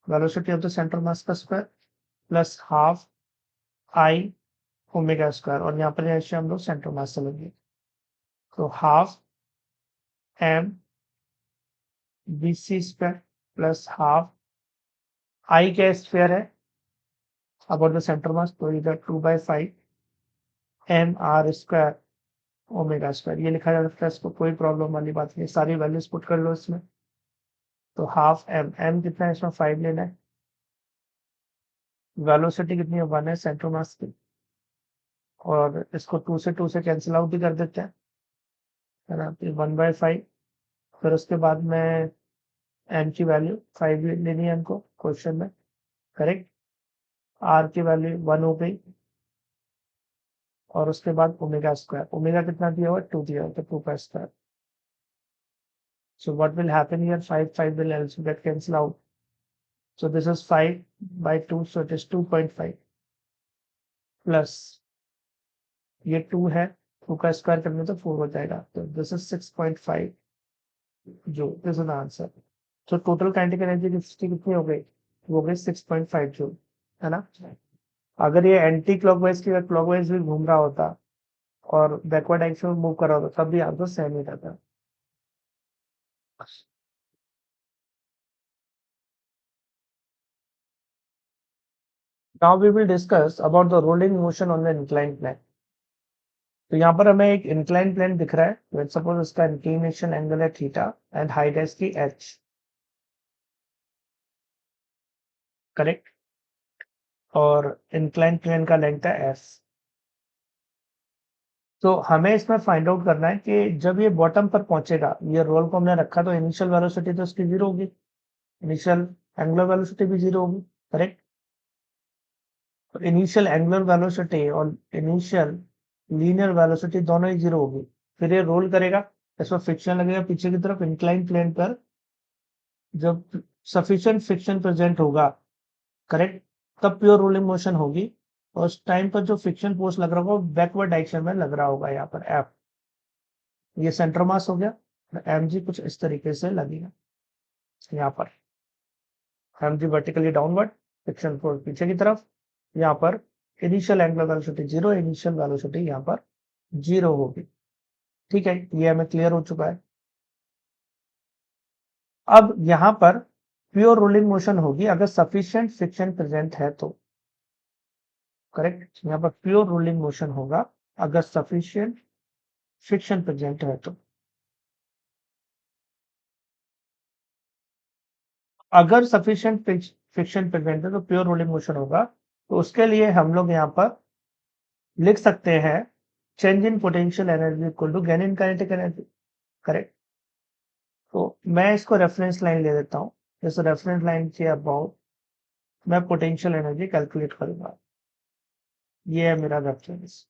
velocity of the centre mass का square plus half I omega square, और यहाँ पर ऐसे हम लोग सेंटर मास चलेंगे, तो half M V C square plus half I क्या स्क्वायर है अबाउट द सेंटर मास, तो इधर 2/5 M R square omega square, ये लिखा जा सकता है, इसको कोई प्रॉब्लम वाली बात नहीं, सारी वैल्यूज पुट कर लो इसमें। तो हाफ एम, एम कितना है इसमें 5 लेना है, वेलोसिटी कितनी है 1 है सेंटर मास की, और इसको 2 से कैंसिल आउट भी कर देते हैं, है ना, तो 1/5। फिर उसके बाद में एम की वैल्यू 5 लेनी है हमको क्वेश्चन में, करेक्ट। आर की वैल्यू 1 हो गई, और उसके बाद ओमेगा स्क्वायर, ओमेगा कितना दिया हुआ 2 दिया हुआ, तो 2 का square. So what will happen here? 5 will also get cancelled out. So this is 5/2, so it is 2.5. Plus ये 2 है, 2 का स्क्वायर करने तो 4 हो जाएगा, तो this is 6.5 joule, this is the answer. तो टोटल काइनेटिक एनर्जी कितनी हो गई? वो हो गई 6.5 जूल, है ना। अगर ये एंटी क्लॉकवाइज की क्लॉकवाइज भी घूम रहा होता और बैकवर्ड डायरेक्शन में मूव कर रहा होता, तब भी आंसर सेम ही रहता। Now we will discuss about the rolling motion on the inclined plane. तो यहाँ पर हमें एक इंक्लाइन प्लेन दिख रहा है, लेट्स सपोज इसका इंक्लिनेशन एंगल है थीटा एंड हाइट है इसकी h, करेक्ट, और इंक्लाइन प्लेन का लेंथ है s। तो हमें इसमें फाइंड आउट करना है कि जब ये बॉटम पर पहुंचेगा, ये रोल को हमने रखा तो इनिशियल वेलोसिटी तो इसकी जीरो होगी, इनिशियल एंगुलर वेलोसिटी भी जीरो होगी, करेक्ट। तो इनिशियल एंगुलर वेलोसिटी और इनिशियल लीनियर वेलोसिटी दोनों ही जीरो होगी। फिर ये रोल करेगा, इसमें फ्रिक्शन लगेगा पीछे की तरफ इंक्लाइन प्लेन पर, जब सफिशिएंट फ्रिक्शन प्रेजेंट होगा, करेक्ट, तब प्योर रोलिंग मोशन होगी। और उस टाइम पर जो फ्रिक्शन फोर्स लग रहा होगा बैकवर्ड डायरेक्शन में लग रहा होगा, यहाँ पर एफ, ये सेंटर मास हो गया, एम जी कुछ इस तरीके से लगेगा यहाँ पर, M G vertically downward, friction force पीछे की तरफ, यहाँ पर initial angular velocity zero, initial velocity यहाँ पर जीरो होगी। ठीक है, ये हमें क्लियर हो चुका है। अब यहाँ पर प्योर रोलिंग मोशन होगी अगर सफिशिएंट फ्रिक्शन प्रेजेंट है तो, करेक्ट, यहाँ पर प्योर रोलिंग मोशन होगा अगर सफिशिएंट फ्रिक्शन प्रेजेंट है तो। अगर सफिशिएंट फ्रिक्शन प्रेजेंट है तो प्योर रोलिंग मोशन होगा। तो उसके लिए हम लोग यहाँ पर लिख सकते हैं change in potential energy equal to gain in kinetic energy, correct. तो मैं इसको रेफरेंस लाइन ले देता हूँ, इस रेफरेंस लाइन के अबाउट मैं पोटेंशियल एनर्जी कैलकुलेट करूंगा, ये है मेरा रेफरेंस,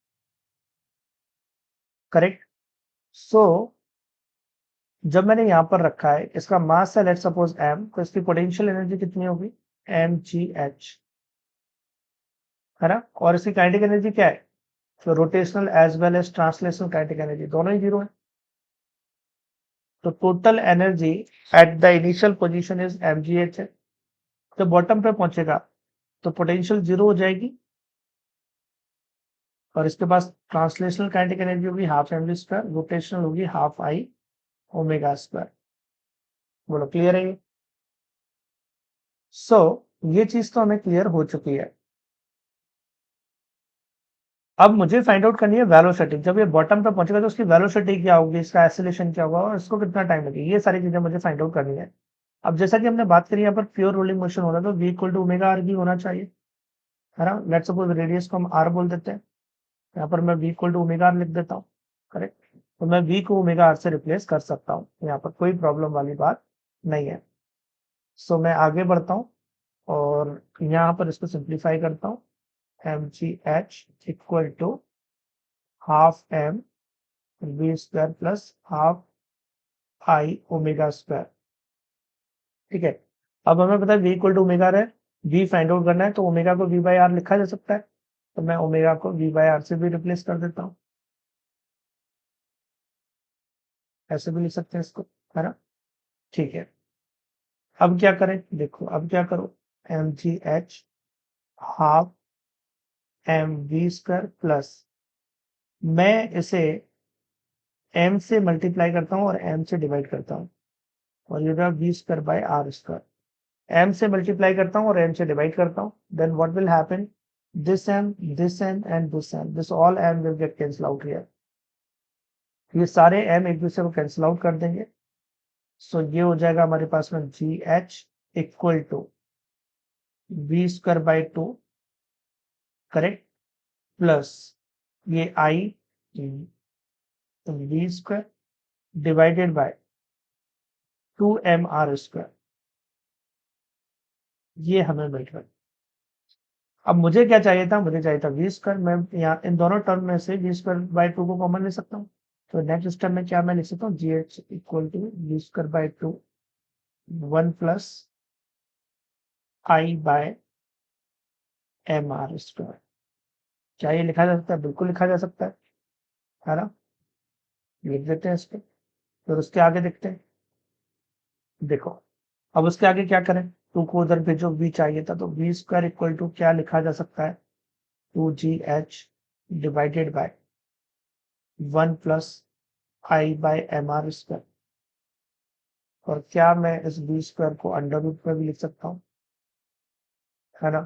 करेक्ट। सो जब मैंने यहाँ पर रखा है, इसका मास है लेट सपोज m, तो इसकी पोटेंशियल एनर्जी कितनी होगी? mgh, है ना। और इसकी काइनेटिक एनर्जी क्या है? तो rotational as well as translational kinetic energy दोनों ही जीरो है। तो total energy at the initial position is mgh है। तो बॉटम पे पहुंचेगा तो पोटेंशियल जीरो हो जाएगी, और इसके पास ट्रांसलेशनल काइनेटिक एनर्जी होगी half M we square, rotational होगी हाफ आई ओमेगा स्क्वायर। बोलो क्लियर है ये? सो ये चीज तो हमें क्लियर हो चुकी है। अब मुझे फाइंड आउट करनी है वेलोसिटी, जब ये बॉटम पे पहुंचेगा तो उसकी वेलोसिटी क्या होगी, इसका एक्सेलरेशन क्या होगा, और इसको कितना टाइम लगेगा, ये सारी चीजें मुझे फाइंड आउट करनी है। अब जैसा कि हमने बात करी यहाँ पर प्योर रोलिंग मोशन हो रहा है तो v equal to omega R भी होना चाहिए, है ना। लेट्स सपोज रेडियस को हम r बोल देते हैं, यहाँ पर मैं v equal to omega R लिख देता हूँ, करेक्ट। तो मैं v को ओमेगा आर से रिप्लेस कर सकता हूँ, यहाँ पर कोई प्रॉब्लम वाली बात नहीं है। सो मैं आगे बढ़ता हूँ और यहाँ पर इसको सिंप्लीफाई करता हूँ, M G H equal to half M we square plus half I omega square, ठीक है। अब हमें पता है v इक्वल टू ओमेगा है, v फाइंड आउट करना है तो ओमेगा को v बाई आर लिखा जा सकता है, तो मैं ओमेगा को v बाई आर से भी रिप्लेस कर देता हूँ, ऐसे भी लिख सकते हैं इसको, है ना। ठीक है, अब क्या करें, देखो अब क्या करो, M G H half M we square plus, मैं इसे m से मल्टीप्लाई करता हूँ और m से डिवाइड करता हूँ, और ये रहा V square by R square. m से मल्टीप्लाई करता हूँ और m से डिवाइड करता हूँ, then what will happen, this m and this all m will get cancel out here, ये सारे m एक दूसरे को कैंसिल आउट कर देंगे। सो ये हो जाएगा हमारे पास में g H equal to we square by two, correct, plus ये I v square divided by 2mr square, ये हमें मिल रहा है। अब मुझे क्या चाहिए था, मुझे चाहिए था वी स्क्वायर, मैं यहाँ इन दोनों टर्म में से वी स्क्वायर बाय टू को कॉमन ले सकता हूँ। तो नेक्स्ट स्टेप में क्या मैं लिख सकता हूँ, G H equal to we square by two 1 plus I by M R square, क्या ये लिखा जा सकता है? बिल्कुल लिखा जा सकता है ना? लिख देते हैं इस पे, फिर उसके आगे देखते हैं। देखो, अब उसके आगे क्या करें? टू को उधर भेजो, v चाहिए था, तो v स्क्वायर इक्वल टू क्या लिखा जा सकता है? 2gh divided by 1 plus I by M R square. और क्या मैं इस v स्क्वायर को अंडर रूट में भी लिख सकता हूँ? है ना?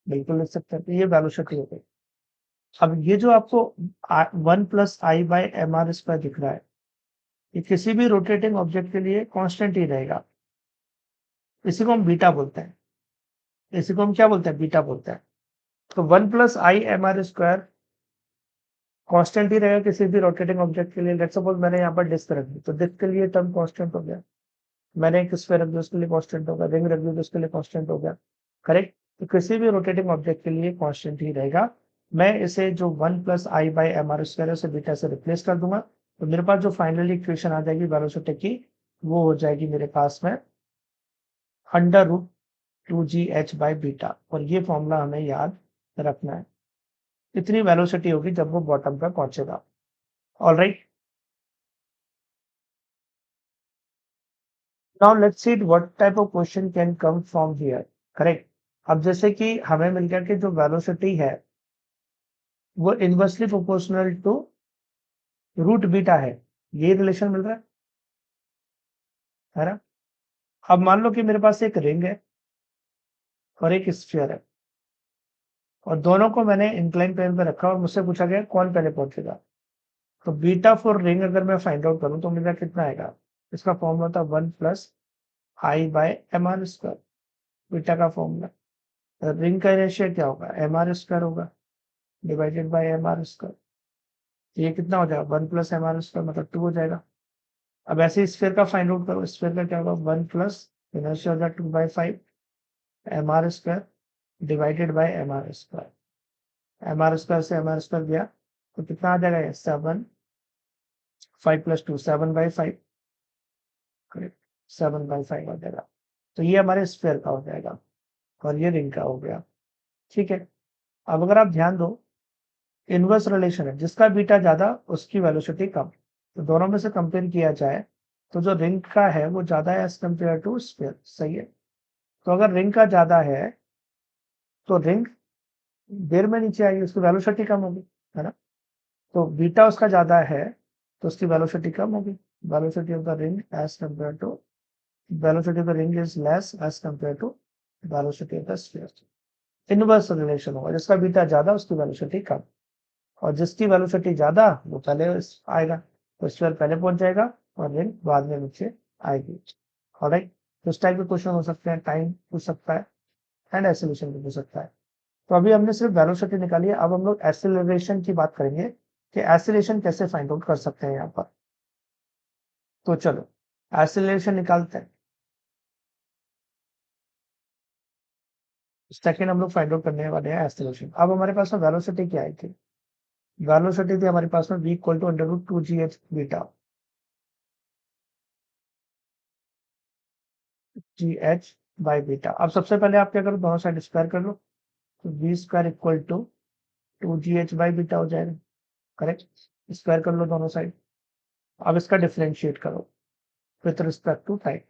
बिल्कुल लिख सकते हैं। तो ये वेलोसिटी हो गई। अब ये जो आपको 1 plus I by M R square दिख रहा है, ये किसी भी रोटेटिंग ऑब्जेक्ट के लिए कांस्टेंट ही रहेगा। इसी को हम बीटा बोलते हैं। इसी को हम क्या बोलते हैं? बीटा बोलते हैं। तो 1 plus I m are square constant ही रहेगा किसी भी रोटेटिंग ऑब्जेक्ट के लिए। लेट्स सपोज मैंने यहाँ पर डिस्क रख दी, तो डिस्क के लिए टर्म कांस्टेंट हो गया। मैंने एक स्फीयर रख दिया, उसके लिए कांस्टेंट होगा। रिंग रख दी तो उसके लिए कांस्टेंट हो गया। करेक्ट? तो किसी भी रोटेटिंग ऑब्जेक्ट के लिए कांस्टेंट ही रहेगा। मैं इसे जो 1 plus I by M R square उसे बीटा से रिप्लेस कर दूंगा, तो मेरे पास जो फाइनली इक्वेशन आ जाएगी वेलोसिटी की, वो हो जाएगी मेरे पास में under root 2gh by beta. और ये फॉर्मूला हमें याद रखना है। इतनी वेलोसिटी होगी जब वो बॉटम पे पहुंचेगा। Alright, now let's see what type of question can come from here. Correct? अब जैसे कि हमें मिल गया कि जो वेलोसिटी है वो inversely proportional to root beta है। ये रिलेशन मिल रहा है ना? अब मान लो कि मेरे पास एक रिंग है और एक स्फीयर है, और दोनों को मैंने इंक्लाइन प्लेन पे रखा और मुझसे पूछा गया कौन पहले पहुंचेगा। तो बीटा फॉर रिंग अगर मैं फाइंड आउट करूं तो मेरा कितना आएगा? इसका फॉर्मूला था 1 plus I by M R square. Beta का फॉर्मूला। रिंग का रेशियो क्या होगा? एम आर स्क्वायर होगा divided by M R square. ये कितना हो जाएगा? 1 प्लस एम आर स्क्वायर, मतलब 2 हो जाएगा। अब ऐसे स्फीयर का फाइंड आउट करो। स्फीयर का क्या होगा? 1 प्लस इनर्शिया हो जाएगा 2/5 M R square divided by M R square. M are square से एम आर स्क्वायर गया तो कितना आ जाएगा? ये 7, 5 प्लस 2 7/5। करेक्ट? 7/5 हो जाएगा। तो ये हमारे स्फीयर का हो जाएगा और ये रिंग का हो गया। ठीक है? अब अगर आप ध्यान दो, इनवर्स रिलेशन है, जिसका बीटा ज्यादा उसकी वेलोसिटी कम। तो दोनों में से कंपेयर किया जाए तो जो रिंग का है वो ज्यादा है एज कंपेयर टू स्फीयर। सही है? तो अगर रिंग का ज्यादा है तो रिंग देर में नीचे आएगी, उसकी वेलोसिटी कम होगी। है ना? तो बीटा उसका ज्यादा है तो उसकी वेलोसिटी कम होगी। Velocity of the ring as compared to velocity of the ring is less as compared to velocity of the sphere. Inverse relation होगा, जिसका बीटा ज्यादा उसकी वेलोसिटी कम, और जिसकी वेलोसिटी ज्यादा वो पहले आएगा, तो स्फीयर पहले पहुंच जाएगा और रिंग बाद में नीचे आएगी। ऑलराइट? तो इस टाइप के क्वेश्चन हो सकते हैं, टाइम पूछ सकता है एंड एक्सेलरेशन भी पूछ सकता है। तो अभी हमने सिर्फ वेलोसिटी निकाली है, अब हम लोग एक्सेलरेशन की बात करेंगे कि एक्सेलरेशन कैसे फाइंड आउट कर सकते हैं यहाँ पर। तो चलो एक्सेलरेशन निकालते हैं। सेकेंड हम लोग फाइंड आउट करने वाले हैं एक्सेलरेशन। अब हमारे पास में वेलोसिटी क्या आई थी? वेलोसिटी थी हमारे पास में v equal to under root 2gh beta gh by beta. अब सबसे पहले आप क्या करो? दोनों साइड स्क्वायर कर लो, तो v square equal to 2gh by beta हो जाएगा। करेक्ट? स्क्वायर कर लो दोनों साइड। अब इसका डिफरेंशिएट करो विथ रिस्पेक्ट टू टाइम।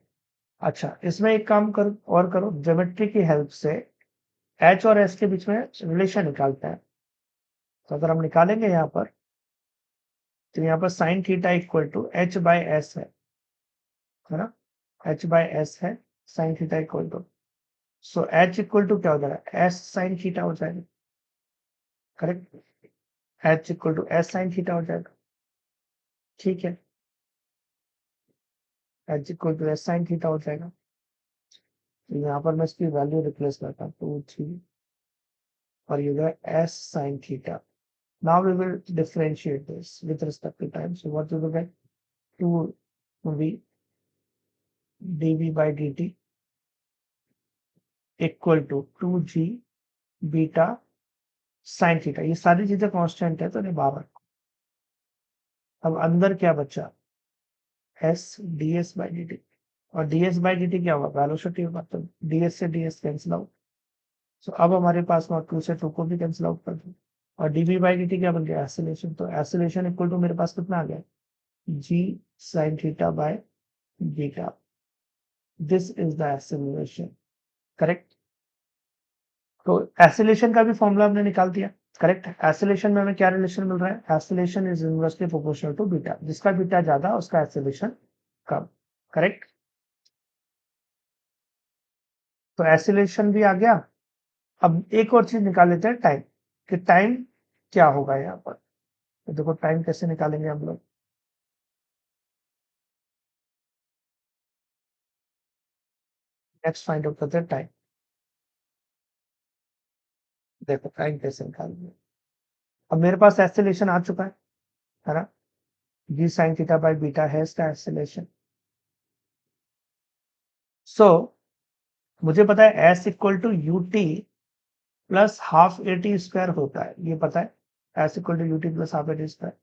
अच्छा, इसमें एक काम करो और करो, ज्योमेट्री की हेल्प से h और s के बीच में रिलेशन निकालते हैं। तो अगर हम निकालेंगे यहाँ पर, तो यहाँ पर sine theta equal to h by S है ना? h बाई एस है sine theta equal to, so h equal to क्या हो जाएगा? s साइन थीटा हो जाएगा। Correct? h equal to s sine theta हो जाएगा। ठीक है? h equal to s sine theta हो जाएगा। तो यहाँ पर मैं इसकी वैल्यू रिप्लेस करता हूँ 2 3, और ये है s sin theta. Now we will differentiate this with respect to time. So what we will get? 2v dv by dt equal to 2g beta sin theta. ये सारी चीजें कांस्टेंट है तो नहीं बाहर। अब अंदर क्या बचा? s ds by dt, और ds by dt क्या होगा? वेलोसिटी होगा, तो ds से ds कैंसिल आउट। सो अब हमारे पास में 2 से 2 को भी कैंसिल आउट कर दो और डीवी बाई डी टी क्या बन गया, एक्सेलरेशन। तो एक्सेलरेशन इक्वल टू मेरे पास कितना आ गया, g sine theta by beta. This is the acceleration, correct. तो एक्सेलरेशन का भी फॉर्मूला हमने निकाल दिया, करेक्ट। एक्सेलरेशन में हमें क्या रिलेशन मिल रहा है, acceleration is inversely proportional to beta, जिसका बीटा ज्यादा उसका एक्सेलरेशन कम, करेक्ट। तो एक्सेलरेशन भी आ गया। अब एक और चीज निकाल लेते हैं, टाइम, कि टाइम क्या होगा यहाँ पर। तो देखो टाइम कैसे निकालेंगे हम लोग, नेक्स्ट फाइंड आउट करते हैं टाइम। देखो टाइम कैसे निकालेंगे। अब मेरे पास एक्सेलरेशन आ चुका है ना, G sine theta by beta है इसका एक्सेलरेशन। सो मुझे पता है S equal to U T plus half A T square होता है, ये पता है, S equal to U T plus half A T square,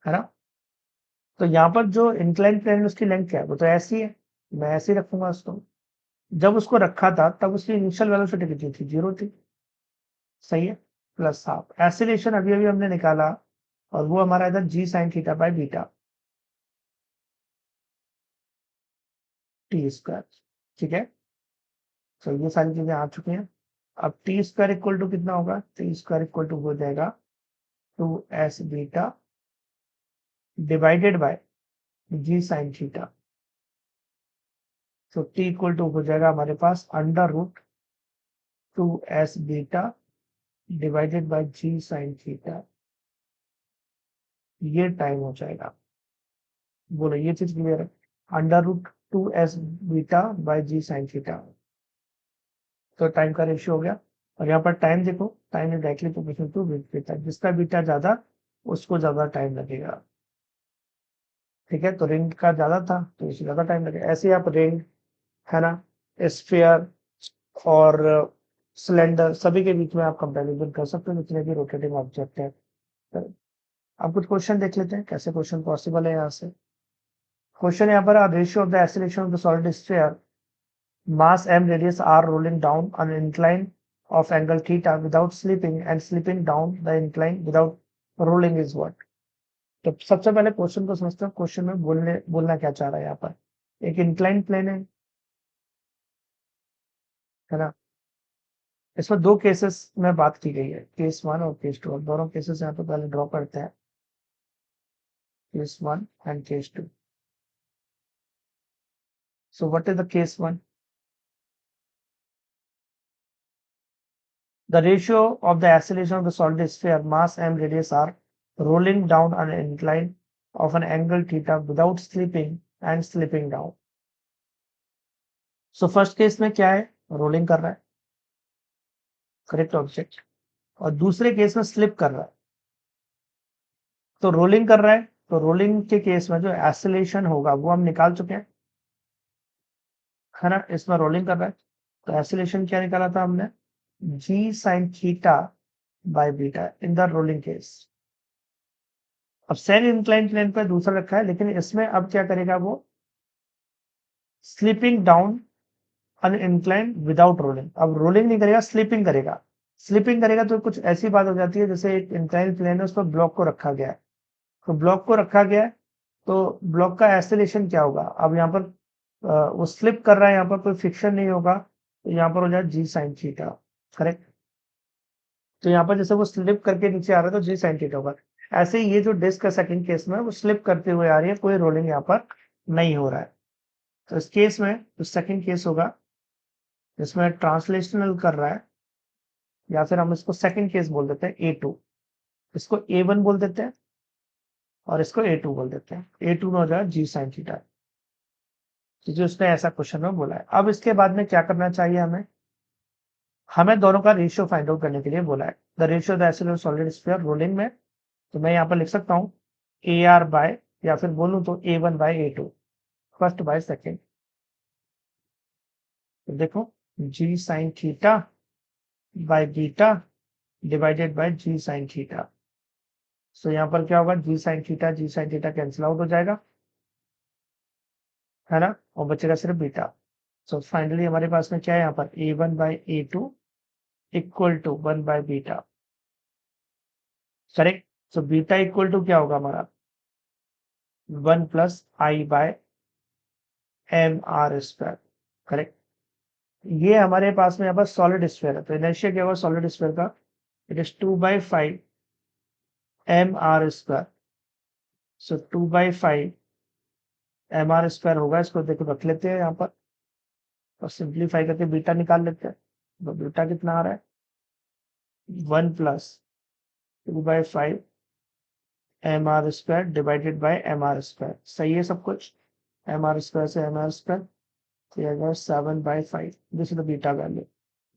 है ना। तो यहाँ पर जो इंक्लाइन प्लेन उसकी लेंथ क्या है, वो तो ऐसी है, मैं ऐसे ही रखूंगा उसको। जब उसको रखा था तब उसकी इनिशियल वेलोसिटी कितनी थी, 0 थी, सही है, प्लस हाफ। एक्सीलरेशन अभी अभी हमने निकाला और वो हमारा इधर g sine theta by beta t square, ठीक है। तो ये सारी चीजें आ चुकी हैं। अब टी स्क्वायर इक्वल टू कितना होगा, टी स्क्वायर इक्वल टू हो जाएगा 2s beta divided by g sine theta. तो टी इक्वल टू हो जाएगा हमारे पास under root 2s beta divided by g sine theta, ये टाइम हो जाएगा। बोलो ये चीज क्लियर है, under root 2s beta by g sine theta. तो टाइम का रेशियो हो गया। और यहाँ पर टाइम देखो, time is directly proportional to beta, जिसका बीटा ज्यादा उसको ज्यादा टाइम लगेगा, ठीक है। तो रिंग का ज्यादा था तो इससे ज्यादा टाइम लगेगा। ऐसे ही आप रिंग, है ना, स्फीयर और सिलेंडर सभी के बीच में आप कंपैरिजन कर सकते हो, जितने भी रोटेटिंग ऑब्जेक्ट है। तो अब कुछ क्वेश्चन देख लेते हैं कैसे क्वेश्चन पॉसिबल है यहाँ से। क्वेश्चन यहाँ पर, ratio of the acceleration of the solid sphere mass m radius r rolling down an incline of angle theta without slipping and slipping down the incline without rolling is what। तो सबसे पहले question को समझते हैं, question में बोलना क्या चाह रहा है। यहाँ पर एक इंक्लाइन प्लेन है ना, इसमें दो केसेस में बात की गई है, केस 1 और केस 2। दोनों केसेस यहाँ पे पहले ड्रॉ करते हैं, case 1 and case 2। So what is the case 1, the ratio of the acceleration of the solid sphere mass m radius r rolling down an incline of an angle theta without slipping and slipping down। So first case में क्या है, rolling कर रहा है, correct object, और दूसरे case में slip कर रहा है। तो रोलिंग कर रहा है, तो रोलिंग के केस में जो एक्सेलरेशन होगा वो हम निकाल चुके हैं, है ना। इसमें रोलिंग कर रहा है तो एक्सेलरेशन क्या निकाला था हमने, g sine theta by beta in the rolling case. अब सेम इंक्लाइन प्लेन पर दूसरा रखा है, लेकिन इसमें अब क्या करेगा वो, slipping down on incline without rolling. अब रोलिंग नहीं करेगा, स्लीपिंग करेगा। स्लीपिंग करेगा तो कुछ ऐसी बात हो जाती है, जैसे एक इंक्लाइन प्लेन है उस पर ब्लॉक को रखा गया है, तो ब्लॉक को रखा गया है तो ब्लॉक का एक्सेलरेशन क्या होगा, अब यहाँ पर वो स्लिप कर रहा है, यहाँ पर कोई फिक्शन नहीं होगा, तो यहाँ पर हो जाए जी साइन थीटा, करेक्ट। तो यहाँ पर जैसे वो स्लिप करके नीचे आ रहा है तो जी साइन थीटा होगा। ऐसे ही ये जो डिस्क का सेकंड केस में वो स्लिप करते हुए आ रही है, कोई रोलिंग यहाँ पर नहीं हो रहा है। तो इस केस में जो सेकंड केस होगा जिसमें ट्रांसलेशनल कर रहा है, या फिर हम इसको सेकंड केस बोल देते हैं A2, इसको A1 बोल देते हैं और इसको A2 बोल देते हैं। A2 में हो जाएगा जी साइन थीटा, क्योंकि उसने ऐसा क्वेश्चन में बोला है। अब इसके बाद में क्या करना चाहिए हमें, हमें दोनों का रेशियो फाइंड आउट करने के लिए बोला है, the ratio of the acceleration solid sphere rolling में। तो मैं यहाँ पर लिख सकता हूँ AR बाय, या फिर बोलूँ तो A1 by A2, first by second. तो देखो g sine theta by beta divided by g sine theta. So यहाँ पर क्या होगा, g sine theta cancel out हो जाएगा, है ना, और बचेगा सिर्फ बीटा। सो फाइनली हमारे पास में क्या है यहाँ पर A1 by A2 equal to 1 by beta, correct. So beta equal to क्या होगा हमारा 1 plus I by M R square, correct. ये हमारे पास में यहाँ पर सॉलिड स्फीयर है, तो इनर्शिया क्या होगा सॉलिड स्फीयर का, it is 2/5 M R square. So 2/5 M R square होगा, इसको देखो रख लेते हैं यहाँ पर और सिंप्लीफाई करके बीटा निकाल लेते हैं। तो बीटा कितना आ रहा है 1 प्लस 2/5 M R square divided by M R square, सही है सब कुछ। एम आर स्क्वायर से एम आर स्क्वायर तो 7/5, this is the beta value.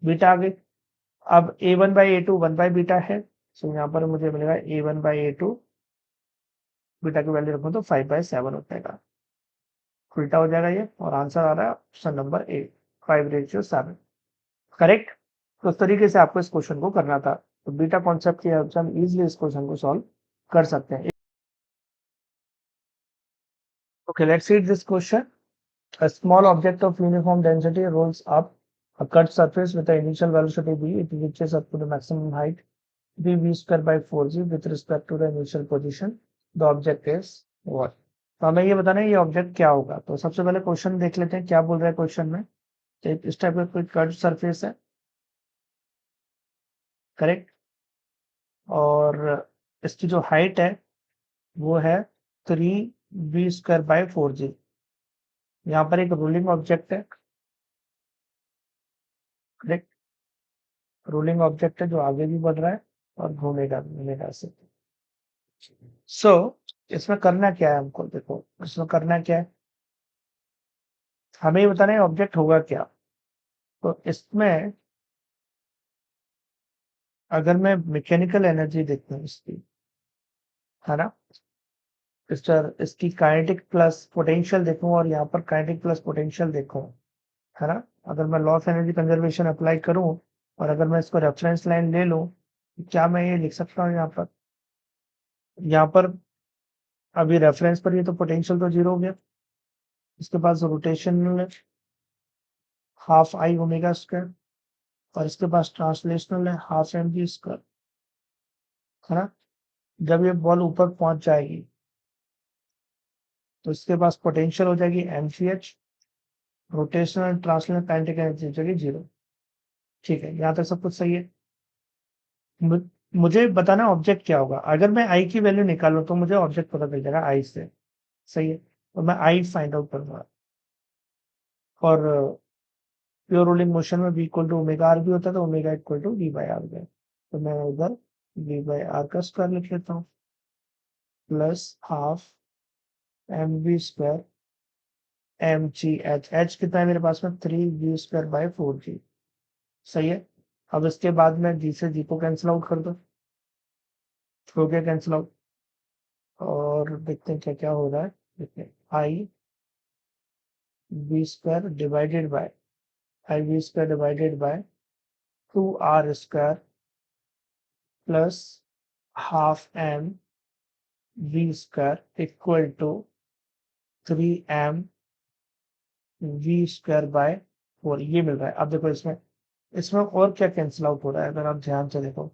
Beta आ गई। अब a1/a2 1 बाई बीटा है, सो यहाँ पर मुझे मिलेगा a1/a2, बीटा की वैल्यू रखूँ तो 5/7 हो जाएगा, उल्टा हो जाएगा ये, और आंसर आ रहा है ऑप्शन नंबर ए 5/7, करेक्ट। तो इस तरीके से आपको इस क्वेश्चन को करना था। तो बीटा कॉन्सेप्ट की हेल्प से हम इजिली इस क्वेश्चन को सॉल्व कर सकते हैं। Okay, let's read this question. A small object of uniform density rolls up a cut surface with the initial velocity v. It reaches up to the maximum height v square by 4g with respect to the initial position. The object is what? तो हमें ये बताना है ये object क्या होगा। तो सबसे पहले क्वेश्चन देख लेते हैं क्या बोल रहा है क्वेश्चन में। तो इस टाइप का कोई कर्व सरफेस है, करेक्ट, और इसकी जो हाइट है वो है 3v² by 4g। यहाँ पर एक रोलिंग ऑब्जेक्ट है, करेक्ट, रोलिंग ऑब्जेक्ट है जो आगे भी बढ़ रहा है और घूमेगा से। सो इसमें करना क्या है हमको, देखो इसमें करना क्या है, हमें ये बताना है ऑब्जेक्ट होगा क्या। तो इसमें अगर मैं मैकेनिकल एनर्जी देखता हूँ इसकी, है ना, इसकी काइनेटिक प्लस पोटेंशियल देखूं और यहाँ पर काइनेटिक प्लस पोटेंशियल देखूं, है ना, अगर मैं law of energy conservation apply करूं और अगर मैं इसको रेफरेंस लाइन ले लूं, क्या मैं ये लिख सकता हूँ यहाँ पर अभी रेफरेंस पर ये तो पोटेंशियल तो जीरो हो गया, इसके पास rotational half I omega square और इसके पास ट्रांसलेशनल है हाफ एम जी स्क्वायर, है ना। जब ये बॉल ऊपर पहुंच जाएगी तो इसके पास पोटेंशियल हो जाएगी M G H, rotational translational kinetic energy हो जाएगी जीरो। ठीक है, यहाँ तक सब कुछ सही है। मुझे बताना ऑब्जेक्ट क्या होगा। अगर मैं आई की वैल्यू निकालूं तो मुझे ऑब्जेक्ट पता चल जाएगा आई से, सही है। तो मैं आई फाइंड आउट करूंगा और प्योर रोलिंग मोशन में v equal to omega R भी होता है, तो omega equal to V by R है, तो मैं उधर वी बाई आर का स्क्वायर लिख लेता हूँ plus half M we square M G H कितना है मेरे पास में 3v² by 4g, सही है। अब इसके बाद में जी से जी को कैंसिल आउट कर दो, हो गया कैंसिल आउट, और देखते हैं क्या क्या हो रहा है। देखते हैं I v square divided by 2r² plus half M we square equal to 3m v²/4 ये मिल रहा है। अब देखो इसमें इसमें और क्या कैंसिल आउट हो रहा है, अगर आप ध्यान से देखो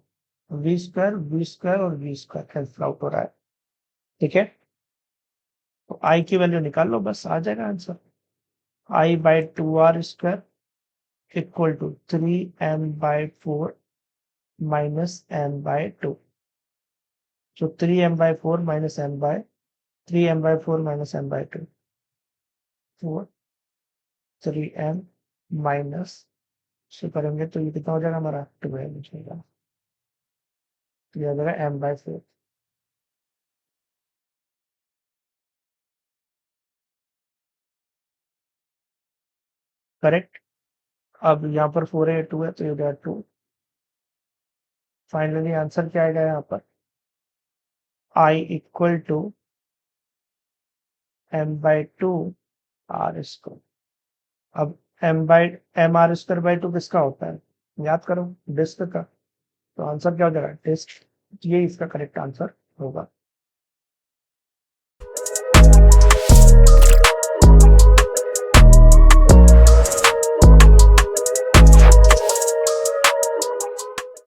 v² और v² कैंसिल आउट हो रहा है, ठीक है। तो आई की वैल्यू निकाल लो, बस आ जाएगा answer. I/2r² equal to 3m/4 minus m/2, so 3m/4 minus m/3m/4 minus m/2 4 3m minus से करेंगे तो ये कितना हो जाएगा हमारा 12 हो जाएगा, तो ये आ जाएगा m/4, करेक्ट। अब यहाँ पर 4 है 2 है तो ये हो जाएगा 2। फाइनली आंसर क्या आएगा यहाँ पर I equal to m/2 r²। अब m/2 किसका होता है, याद करो डिस्क का, तो आंसर क्या हो जाएगा डिस्क, ये इसका करेक्ट आंसर होगा।